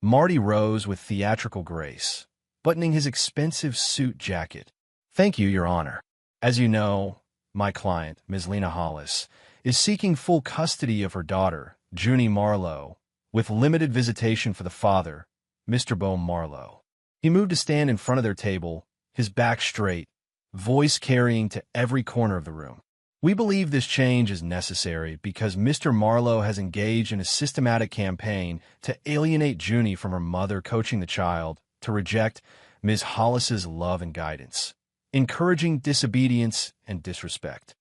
Marty rose with theatrical grace, buttoning his expensive suit jacket. Thank you, Your Honor. As you know, my client, Ms. Lena Hollis, is seeking full custody of her daughter, Junie Marlowe, with limited visitation for the father, Mr. Bo Marlowe. He moved to stand in front of their table, his back straight, voice carrying to every corner of the room. We believe this change is necessary because Mr. Marlowe has engaged in a systematic campaign to alienate Junie from her mother coaching the child to reject Ms. Hollis's love and guidance, encouraging disobedience and disrespect.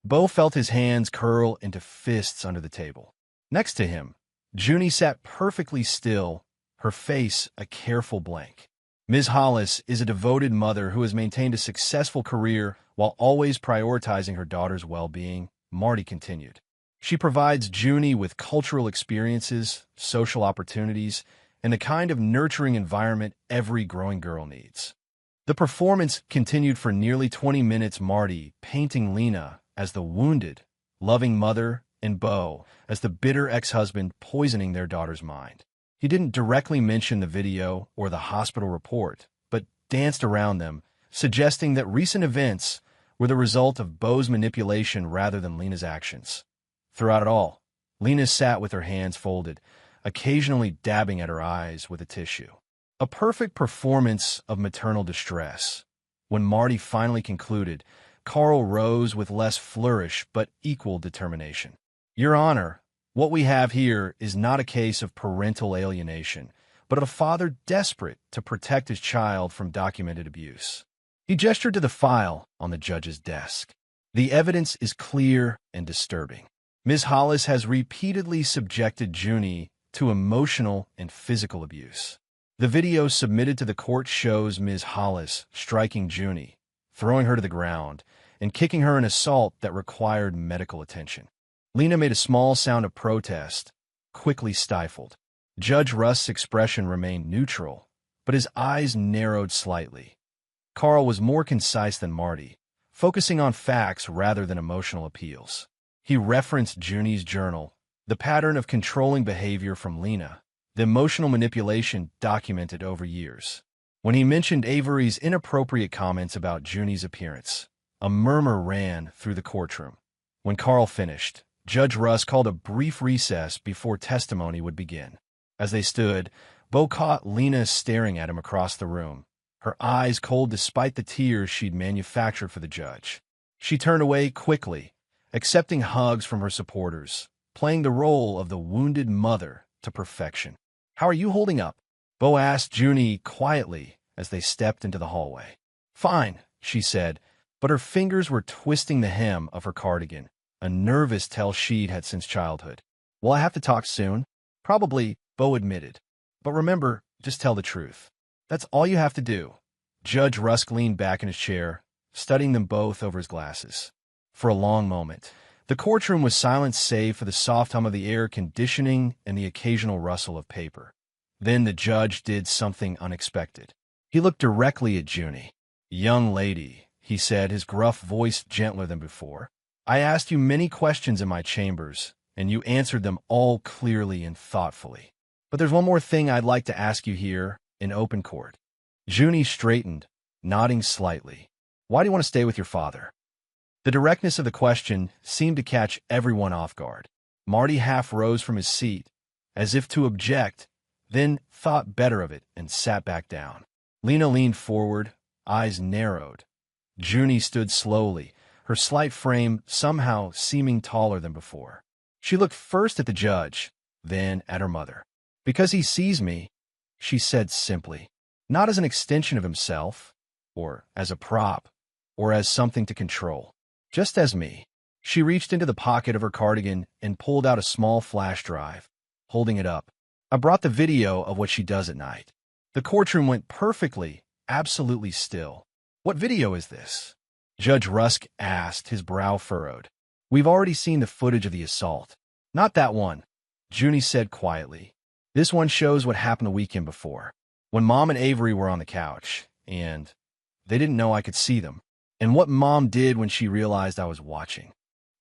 Bo felt his hands curl into fists under the table. Next to him, Junie sat perfectly still, her face a careful blank. Ms. Hollis is a devoted mother who has maintained a successful career while always prioritizing her daughter's well-being, Marty continued. She provides Junie with cultural experiences, social opportunities, and the kind of nurturing environment every growing girl needs. The performance continued for nearly 20 minutes, Marty painting Lena as the wounded, loving mother and Bo as the bitter ex-husband poisoning their daughter's mind. He didn't directly mention the video or the hospital report, but danced around them, suggesting that recent events were the result of Bo's manipulation rather than Lena's actions. Throughout it all, Lena sat with her hands folded, occasionally dabbing at her eyes with a tissue. A perfect performance of maternal distress. When Marty finally concluded, Carl rose with less flourish but equal determination. "Your Honor, what we have here is not a case of parental alienation, but of a father desperate to protect his child from documented abuse." He gestured to the file on the judge's desk. "The evidence is clear and disturbing. Ms. Hollis has repeatedly subjected Junie to emotional and physical abuse. The video submitted to the court shows Ms. Hollis striking Junie, throwing her to the ground, and kicking her in assault that required medical attention." Lena made a small sound of protest, quickly stifled. Judge Rust's expression remained neutral, but his eyes narrowed slightly. Carl was more concise than Marty, focusing on facts rather than emotional appeals. He referenced Junie's journal, the pattern of controlling behavior from Lena, the emotional manipulation documented over years. When he mentioned Avery's inappropriate comments about Junie's appearance, a murmur ran through the courtroom. When Carl finished, Judge Rust called a brief recess before testimony would begin. As they stood, Bo caught Lena staring at him across the room, her eyes cold despite the tears she'd manufactured for the judge. She turned away quickly, accepting hugs from her supporters, playing the role of the wounded mother to perfection. "How are you holding up?" Bo asked Junie quietly as they stepped into the hallway. "Fine," she said, but her fingers were twisting the hem of her cardigan, a nervous tell she'd had since childhood. "Will I have to talk soon?" "Probably," Bo admitted. "But remember, just tell the truth. That's all you have to do." Judge Rust leaned back in his chair, studying them both over his glasses. For a long moment, the courtroom was silent save for the soft hum of the air conditioning and the occasional rustle of paper. Then the judge did something unexpected. He looked directly at Junie. "Young lady," he said, his gruff voice gentler than before, "I asked you many questions in my chambers, and you answered them all clearly and thoughtfully. But there's one more thing I'd like to ask you here in open court." Junie straightened, nodding slightly. "Why do you want to stay with your father?" The directness of the question seemed to catch everyone off guard. Marty half rose from his seat, as if to object, then thought better of it and sat back down. Lena leaned forward, eyes narrowed. Junie stood slowly, her slight frame somehow seeming taller than before. She looked first at the judge, then at her mother. "Because he sees me," she said simply, "not as an extension of himself, or as a prop, or as something to control. Just as me." She reached into the pocket of her cardigan and pulled out a small flash drive, holding it up. "I brought the video of what she does at night." The courtroom went perfectly, absolutely still. "What video is this?" Judge Rust asked, his brow furrowed. "We've already seen the footage of the assault." "Not that one," Junie said quietly. "This one shows what happened the weekend before, when Mom and Avery were on the couch, and they didn't know I could see them, and what Mom did when she realized I was watching."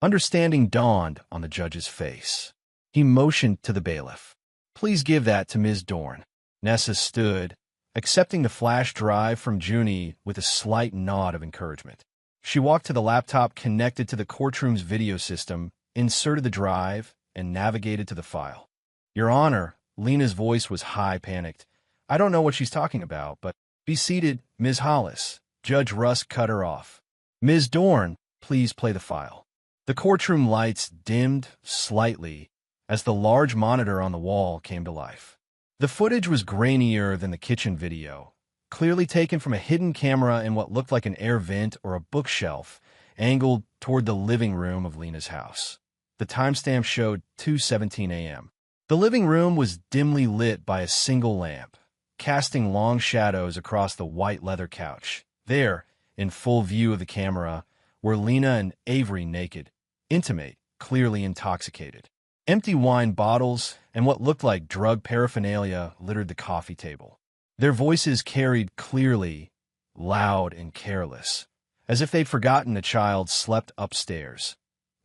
Understanding dawned on the judge's face. He motioned to the bailiff. "Please give that to Ms. Dorn." Nessa stood, accepting the flash drive from Junie with a slight nod of encouragement. She walked to the laptop connected to the courtroom's video system, inserted the drive, and navigated to the file. "Your Honor," Lena's voice was high panicked. "I don't know what she's talking about, but—" "Be seated, Ms. Hollis." Judge Rust cut her off. "Ms. Dorn, please play the file." The courtroom lights dimmed slightly as the large monitor on the wall came to life. The footage was grainier than the kitchen video, clearly taken from a hidden camera in what looked like an air vent or a bookshelf, angled toward the living room of Lena's house. The timestamp showed 2:17 a.m. The living room was dimly lit by a single lamp, casting long shadows across the white leather couch. There, in full view of the camera, were Lena and Avery naked, intimate, clearly intoxicated. Empty wine bottles and what looked like drug paraphernalia littered the coffee table. Their voices carried clearly, loud and careless, as if they'd forgotten the child slept upstairs.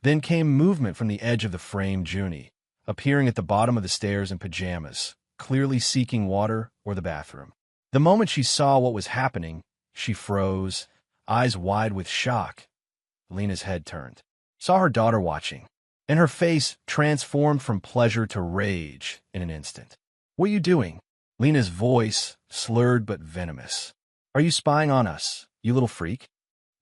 Then came movement from the edge of the frame. Junie, appearing at the bottom of the stairs in pajamas, clearly seeking water or the bathroom. The moment she saw what was happening, she froze, eyes wide with shock, Lena's head turned. Saw her daughter watching, and her face transformed from pleasure to rage in an instant. What are you doing? Lena's voice, slurred but venomous. Are you spying on us, you little freak?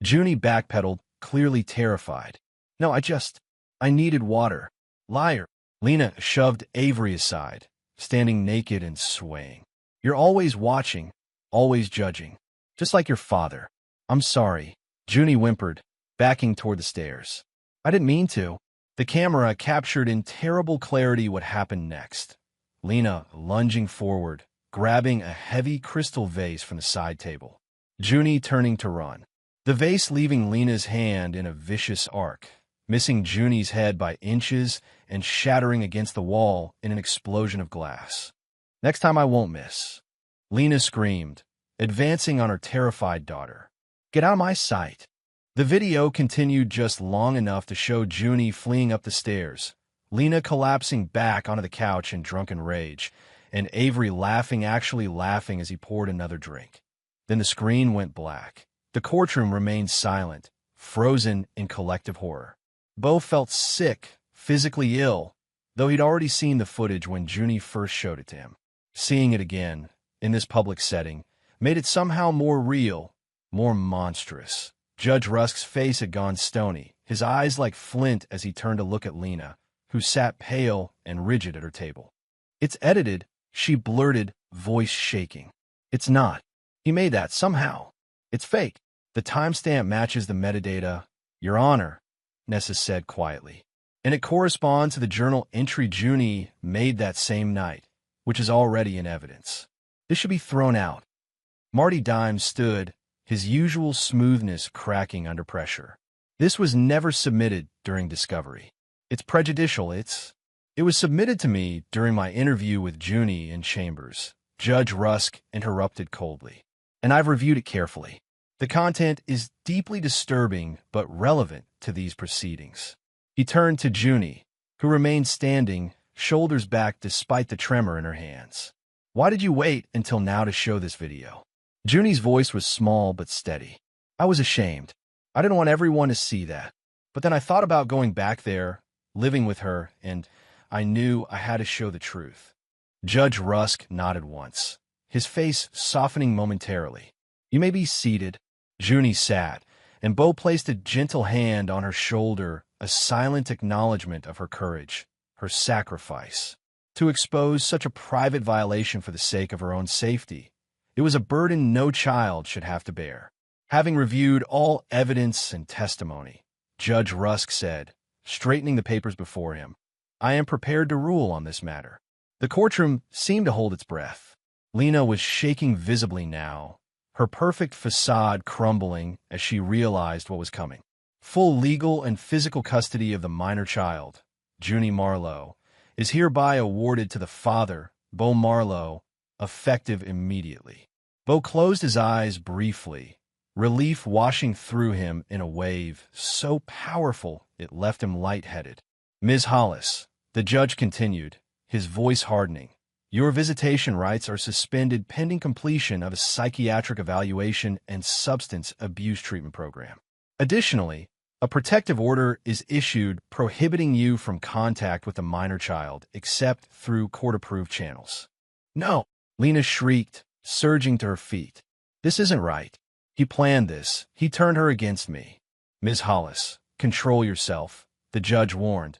Junie backpedaled, clearly terrified. No, I needed water. Liar. Lena shoved Avery aside, standing naked and swaying. You're always watching, always judging. Just like your father. I'm sorry. Junie whimpered, backing toward the stairs. I didn't mean to. The camera captured in terrible clarity what happened next. Lena lunging forward, grabbing a heavy crystal vase from the side table. Junie turning to run. The vase leaving Lena's hand in a vicious arc, missing Junie's head by inches and shattering against the wall in an explosion of glass. Next time I won't miss. Lena screamed, advancing on her terrified daughter. Get out of my sight. The video continued just long enough to show Junie fleeing up the stairs, Lena collapsing back onto the couch in drunken rage, and Avery actually laughing as he poured another drink. Then the screen went black. The courtroom remained silent, frozen in collective horror. Bo felt sick, physically ill, though he'd already seen the footage when Junie first showed it to him. Seeing it again, in this public setting, made it somehow more real, more monstrous. Judge Rusk's face had gone stony, his eyes like flint as he turned to look at Lena, who sat pale and rigid at her table. It's edited, she blurted, voice shaking. It's not. He made that somehow. It's fake. The timestamp matches the metadata. Your Honor, Nessa said quietly. And it corresponds to the journal entry Junie made that same night, which is already in evidence. This should be thrown out. Marty Dimes stood, his usual smoothness cracking under pressure. This was never submitted during discovery. It's prejudicial. It was submitted to me during my interview with Junie in chambers. Judge Rusk interrupted coldly. And I've reviewed it carefully. The content is deeply disturbing but relevant to these proceedings. He turned to Junie, who remained standing, shoulders back despite the tremor in her hands. Why did you wait until now to show this video? Junie's voice was small but steady. I was ashamed. I didn't want everyone to see that. But then I thought about going back there, living with her, and I knew I had to show the truth. Judge Rusk nodded once, his face softening momentarily. You may be seated. Junie sat, and Bo placed a gentle hand on her shoulder, a silent acknowledgement of her courage, her sacrifice. To expose such a private violation for the sake of her own safety, it was a burden no child should have to bear. Having reviewed all evidence and testimony, Judge Rusk said, straightening the papers before him, I am prepared to rule on this matter. The courtroom seemed to hold its breath. Lena was shaking visibly now, her perfect facade crumbling as she realized what was coming. Full legal and physical custody of the minor child, Junie Marlowe, is hereby awarded to the father, Bo Marlowe, effective immediately. Bo closed his eyes briefly, relief washing through him in a wave so powerful it left him lightheaded. Ms. Hollis, the judge continued, his voice hardening. Your visitation rights are suspended pending completion of a psychiatric evaluation and substance abuse treatment program. Additionally, a protective order is issued prohibiting you from contact with the minor child except through court-approved channels. No, Lena shrieked, surging to her feet. This isn't right. He planned this. He turned her against me. Ms. Hollis, control yourself, the judge warned.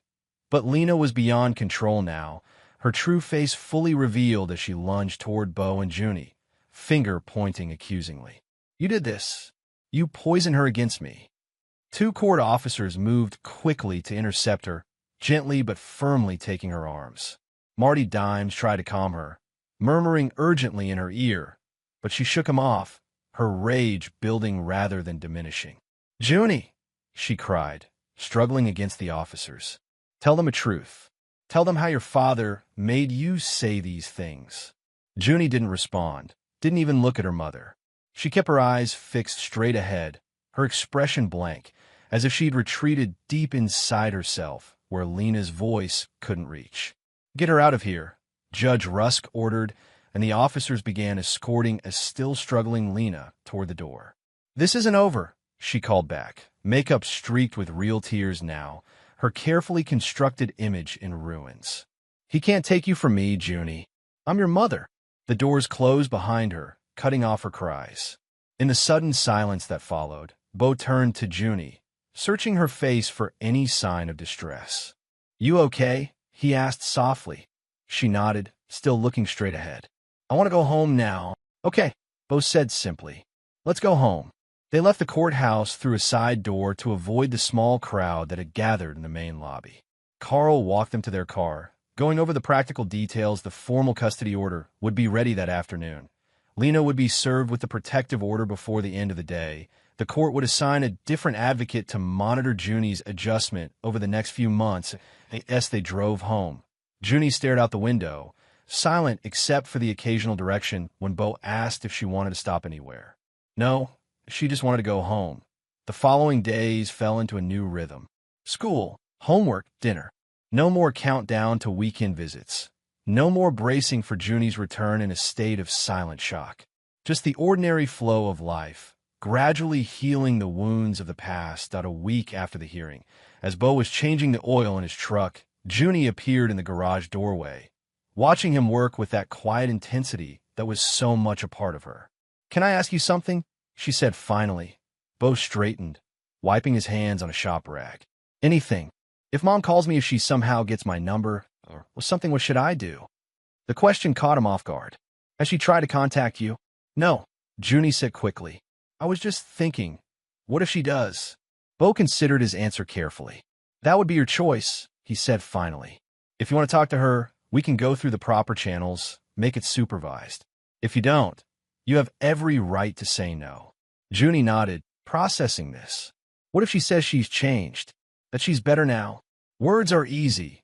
But Lena was beyond control now, her true face fully revealed as she lunged toward Bo and Junie, finger pointing accusingly. You did this. You poisoned her against me. Two court officers moved quickly to intercept her, gently but firmly taking her arms. Marty Dimes tried to calm her, murmuring urgently in her ear, but she shook him off, her rage building rather than diminishing. Junie, she cried, struggling against the officers. Tell them the truth. Tell them how your father made you say these things. Junie didn't respond, didn't even look at her mother. She kept her eyes fixed straight ahead, her expression blank, as if she'd retreated deep inside herself, where Lena's voice couldn't reach. Get her out of here, Judge Rusk ordered, and the officers began escorting a still struggling Lena toward the door. This isn't over, she called back, makeup streaked with real tears now, her carefully constructed image in ruins. He can't take you from me, Junie. I'm your mother. The doors closed behind her, cutting off her cries. In the sudden silence that followed, Bo turned to Junie, searching her face for any sign of distress. You okay? He asked softly. She nodded, still looking straight ahead. I want to go home now. Okay, Bo said simply. Let's go home. They left the courthouse through a side door to avoid the small crowd that had gathered in the main lobby. Carl walked them to their car, going over the practical details. The formal custody order would be ready that afternoon. Lena would be served with the protective order before the end of the day. The court would assign a different advocate to monitor Junie's adjustment over the next few months as they drove home. Junie stared out the window, silent except for the occasional direction when Bo asked if she wanted to stop anywhere. No, she just wanted to go home. The following days fell into a new rhythm. School, homework, dinner. No more countdown to weekend visits. No more bracing for Junie's return in a state of silent shock. Just the ordinary flow of life, gradually healing the wounds of the past. A week after the hearing, as Bo was changing the oil in his truck, Junie appeared in the garage doorway, watching him work with that quiet intensity that was so much a part of her. Can I ask you something? She said finally. Bo straightened, wiping his hands on a shop rag. Anything. If Mom calls me, if she somehow gets my number, or something, what should I do? The question caught him off guard. Has she tried to contact you? No, Junie said quickly. I was just thinking, what if she does? Bo considered his answer carefully. That would be your choice, he said finally. If you want to talk to her, we can go through the proper channels, make it supervised. If you don't, you have every right to say no. Junie nodded, processing this. What if she says she's changed, that she's better now? Words are easy,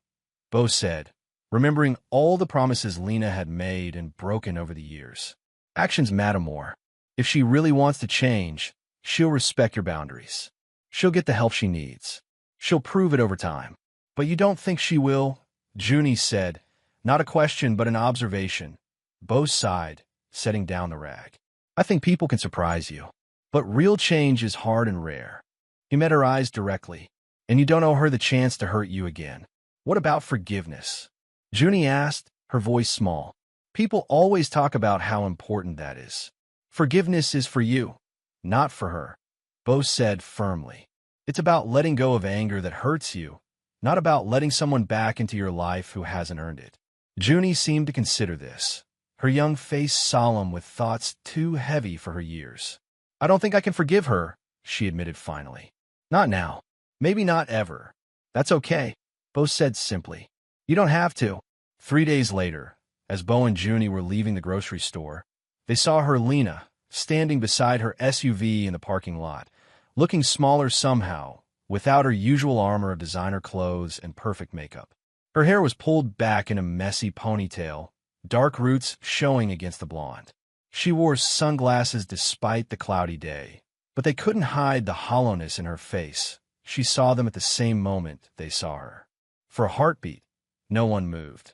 Bo said, remembering all the promises Lena had made and broken over the years. Actions matter more. If she really wants to change, she'll respect your boundaries. She'll get the help she needs. She'll prove it over time. But you don't think she will? Junie said, not a question but an observation. Bo sighed, setting down the rag. I think people can surprise you. But real change is hard and rare. He met her eyes directly, and you don't owe her the chance to hurt you again. What about forgiveness? Junie asked, her voice small. People always talk about how important that is. Forgiveness is for you, not for her, Bo said firmly. It's about letting go of anger that hurts you, not about letting someone back into your life who hasn't earned it. Junie seemed to consider this, her young face solemn with thoughts too heavy for her years. I don't think I can forgive her, she admitted finally. Not now. Maybe not ever. That's okay, Bo said simply. You don't have to. 3 days later, as Bo and Junie were leaving the grocery store, they saw her Lena standing beside her SUV in the parking lot, looking smaller somehow, without her usual armor of designer clothes and perfect makeup. Her hair was pulled back in a messy ponytail, dark roots showing against the blonde. She wore sunglasses despite the cloudy day, but they couldn't hide the hollowness in her face. She saw them at the same moment they saw her. For a heartbeat, no one moved.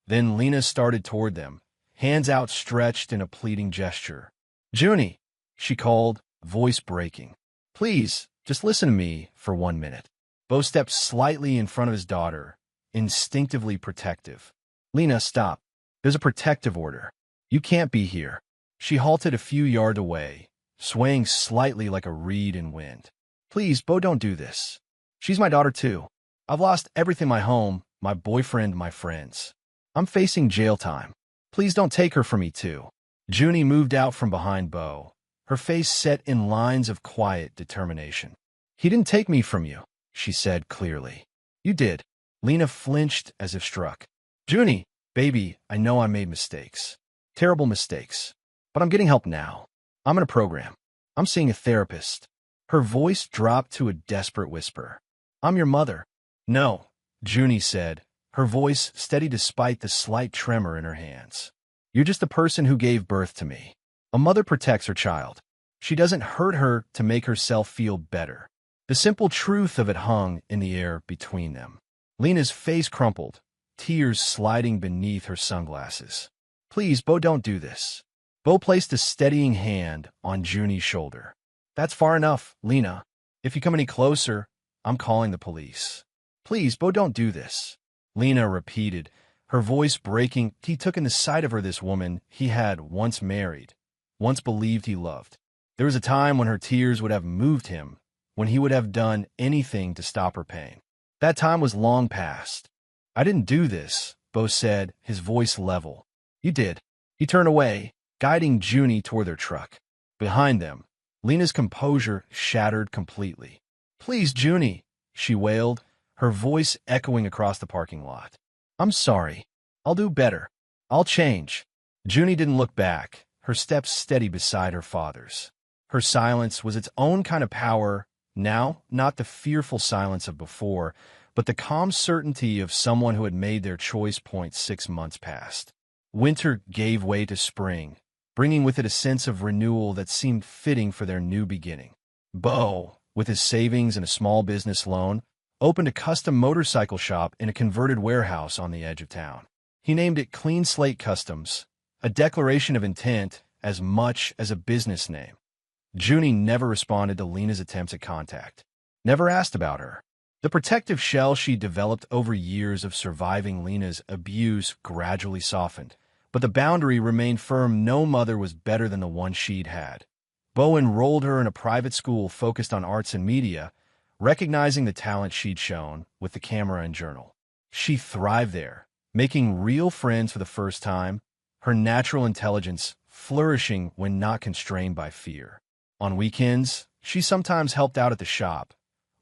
Then Lena started toward them, hands outstretched in a pleading gesture. Junie, she called, voice breaking. Please, just listen to me for 1 minute. Bo stepped slightly in front of his daughter, instinctively protective. Lena, stop. There's a protective order. You can't be here. She halted a few yards away, swaying slightly like a reed in wind. Please, Bo, don't do this. She's my daughter too. I've lost everything, my home, my boyfriend, my friends. I'm facing jail time. Please don't take her from me too. Junie moved out from behind Bo, her face set in lines of quiet determination. He didn't take me from you, she said clearly. You did. Lena flinched as if struck. Junie, baby, I know I made mistakes. Terrible mistakes. But I'm getting help now. I'm in a program. I'm seeing a therapist. Her voice dropped to a desperate whisper. I'm your mother. No, Junie said, her voice steady despite the slight tremor in her hands. You're just the person who gave birth to me. A mother protects her child. She doesn't hurt her to make herself feel better. The simple truth of it hung in the air between them. Lena's face crumpled, tears sliding beneath her sunglasses. Please, Bo, don't do this. Bo placed a steadying hand on Junie's shoulder. That's far enough, Lena. If you come any closer, I'm calling the police. Please, Bo, don't do this. Lena repeated, her voice breaking. He took in the sight of her, this woman he had once married, once believed he loved. There was a time when her tears would have moved him, when he would have done anything to stop her pain. That time was long past. I didn't do this, Bo said, his voice level. You did. He turned away, guiding Junie toward their truck. Behind them, Lena's composure shattered completely. Please, Junie, she wailed, her voice echoing across the parking lot. I'm sorry. I'll do better. I'll change. Junie didn't look back, her steps steady beside her father's. Her silence was its own kind of power, now not the fearful silence of before, but the calm certainty of someone who had made their choice. 6 months past. Winter gave way to spring, bringing with it a sense of renewal that seemed fitting for their new beginning. Bo, with his savings and a small business loan, opened a custom motorcycle shop in a converted warehouse on the edge of town. He named it Clean Slate Customs, a declaration of intent as much as a business name. Junie never responded to Lena's attempts at contact, never asked about her. The protective shell she developed over years of surviving Lena's abuse gradually softened, but the boundary remained firm. No mother was better than the one she'd had. Bo enrolled her in a private school focused on arts and media, recognizing the talent she'd shown with the camera and journal. She thrived there, making real friends for the first time, her natural intelligence flourishing when not constrained by fear. On weekends, she sometimes helped out at the shop,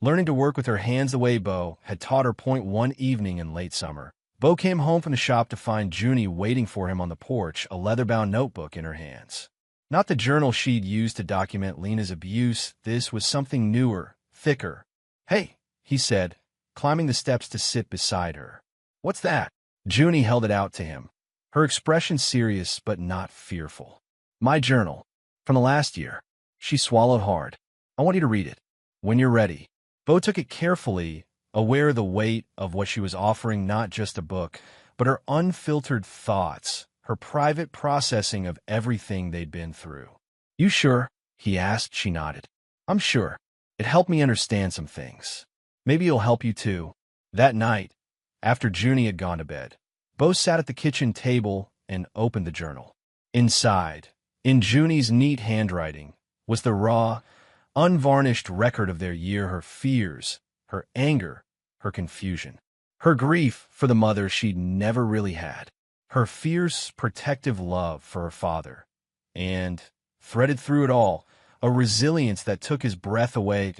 learning to work with her hands the way Bo had taught her. One evening in late summer, Bo came home from the shop to find Junie waiting for him on the porch, a leather-bound notebook in her hands. Not the journal she'd used to document Lena's abuse. This was something newer, thicker. Hey, he said, climbing the steps to sit beside her. What's that? Junie held it out to him, her expression serious but not fearful. My journal. From the last year. She swallowed hard. I want you to read it. When you're ready. Bo took it carefully, aware of the weight of what she was offering, not just a book, but her unfiltered thoughts, her private processing of everything they'd been through. You sure? He asked. She nodded. I'm sure. It helped me understand some things. Maybe it'll help you too. That night, after Junie had gone to bed, Bo sat at the kitchen table and opened the journal. Inside, in Junie's neat handwriting, was the raw, unvarnished record of their year, her fears, her anger, her confusion, her grief for the mother she'd never really had, her fierce, protective love for her father, and, threaded through it all, a resilience that took his breath away.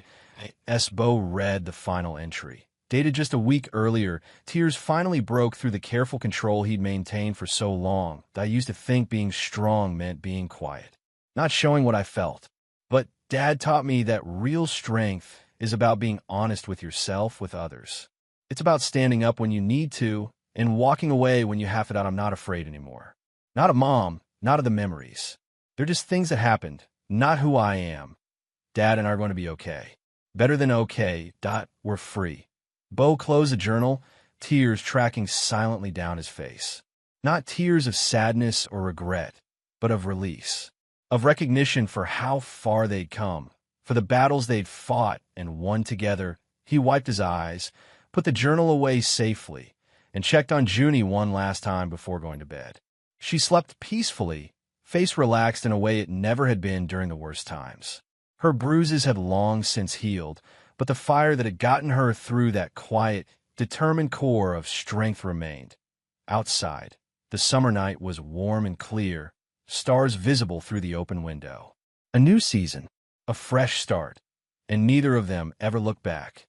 As Bo read the final entry, dated just a week earlier, tears finally broke through the careful control he'd maintained for so long. I used to think being strong meant being quiet, not showing what I felt. But Dad taught me that real strength is about being honest with yourself, with others. It's about standing up when you need to and walking away when you have it out. I'm not afraid anymore. Not of Mom, not of the memories. They're just things that happened, not who I am. Dad and I are going to be okay. Better than okay. We're free. Bo closed the journal, tears tracking silently down his face. Not tears of sadness or regret, but of release. Of recognition for how far they'd come, for the battles they'd fought and won together. He wiped his eyes, put the journal away safely, and checked on Junie one last time before going to bed. She slept peacefully, face relaxed in a way it never had been during the worst times. Her bruises had long since healed, but the fire that had gotten her through, that quiet, determined core of strength, remained. Outside, the summer night was warm and clear, stars visible through the open window. A new season, a fresh start, and neither of them ever looked back.